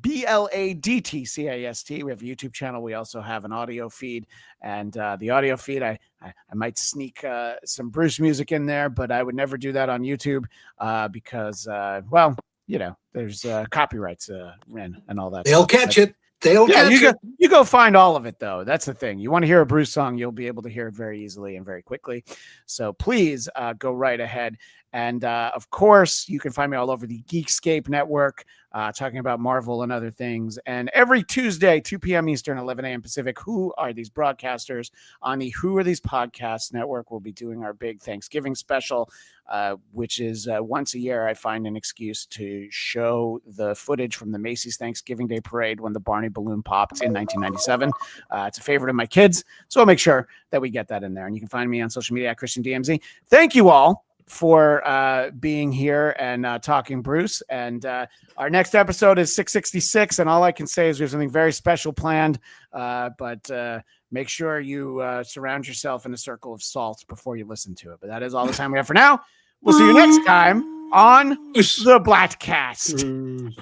BLADTCAST. We have a YouTube channel. We also have an audio feed, and the audio feed, I might sneak some Bruce music in there, but I would never do that on YouTube because, there's copyrights and all that. They'll catch it. You go find all of it, though. That's the thing. You want to hear a Bruce song, you'll be able to hear it very easily and very quickly. So please go right ahead. And of course, you can find me all over the Geekscape network, talking about Marvel and other things. And every Tuesday, 2 p.m. Eastern, 11 a.m. Pacific, Who Are These Broadcasters on the Who Are These Podcasts network. We'll be doing our big Thanksgiving special, which is once a year. I find an excuse to show the footage from the Macy's Thanksgiving Day Parade when the Barney balloon popped in 1997. It's a favorite of my kids, so I'll make sure that we get that in there. And you can find me on social media at Christian DMZ. Thank you all for being here and talking Bruce. And our next episode is 666, and all I can say is we have something very special planned, but make sure you surround yourself in a circle of salt before you listen to it. But that is all the time we have for now. We'll see you next time on the Bladtcast.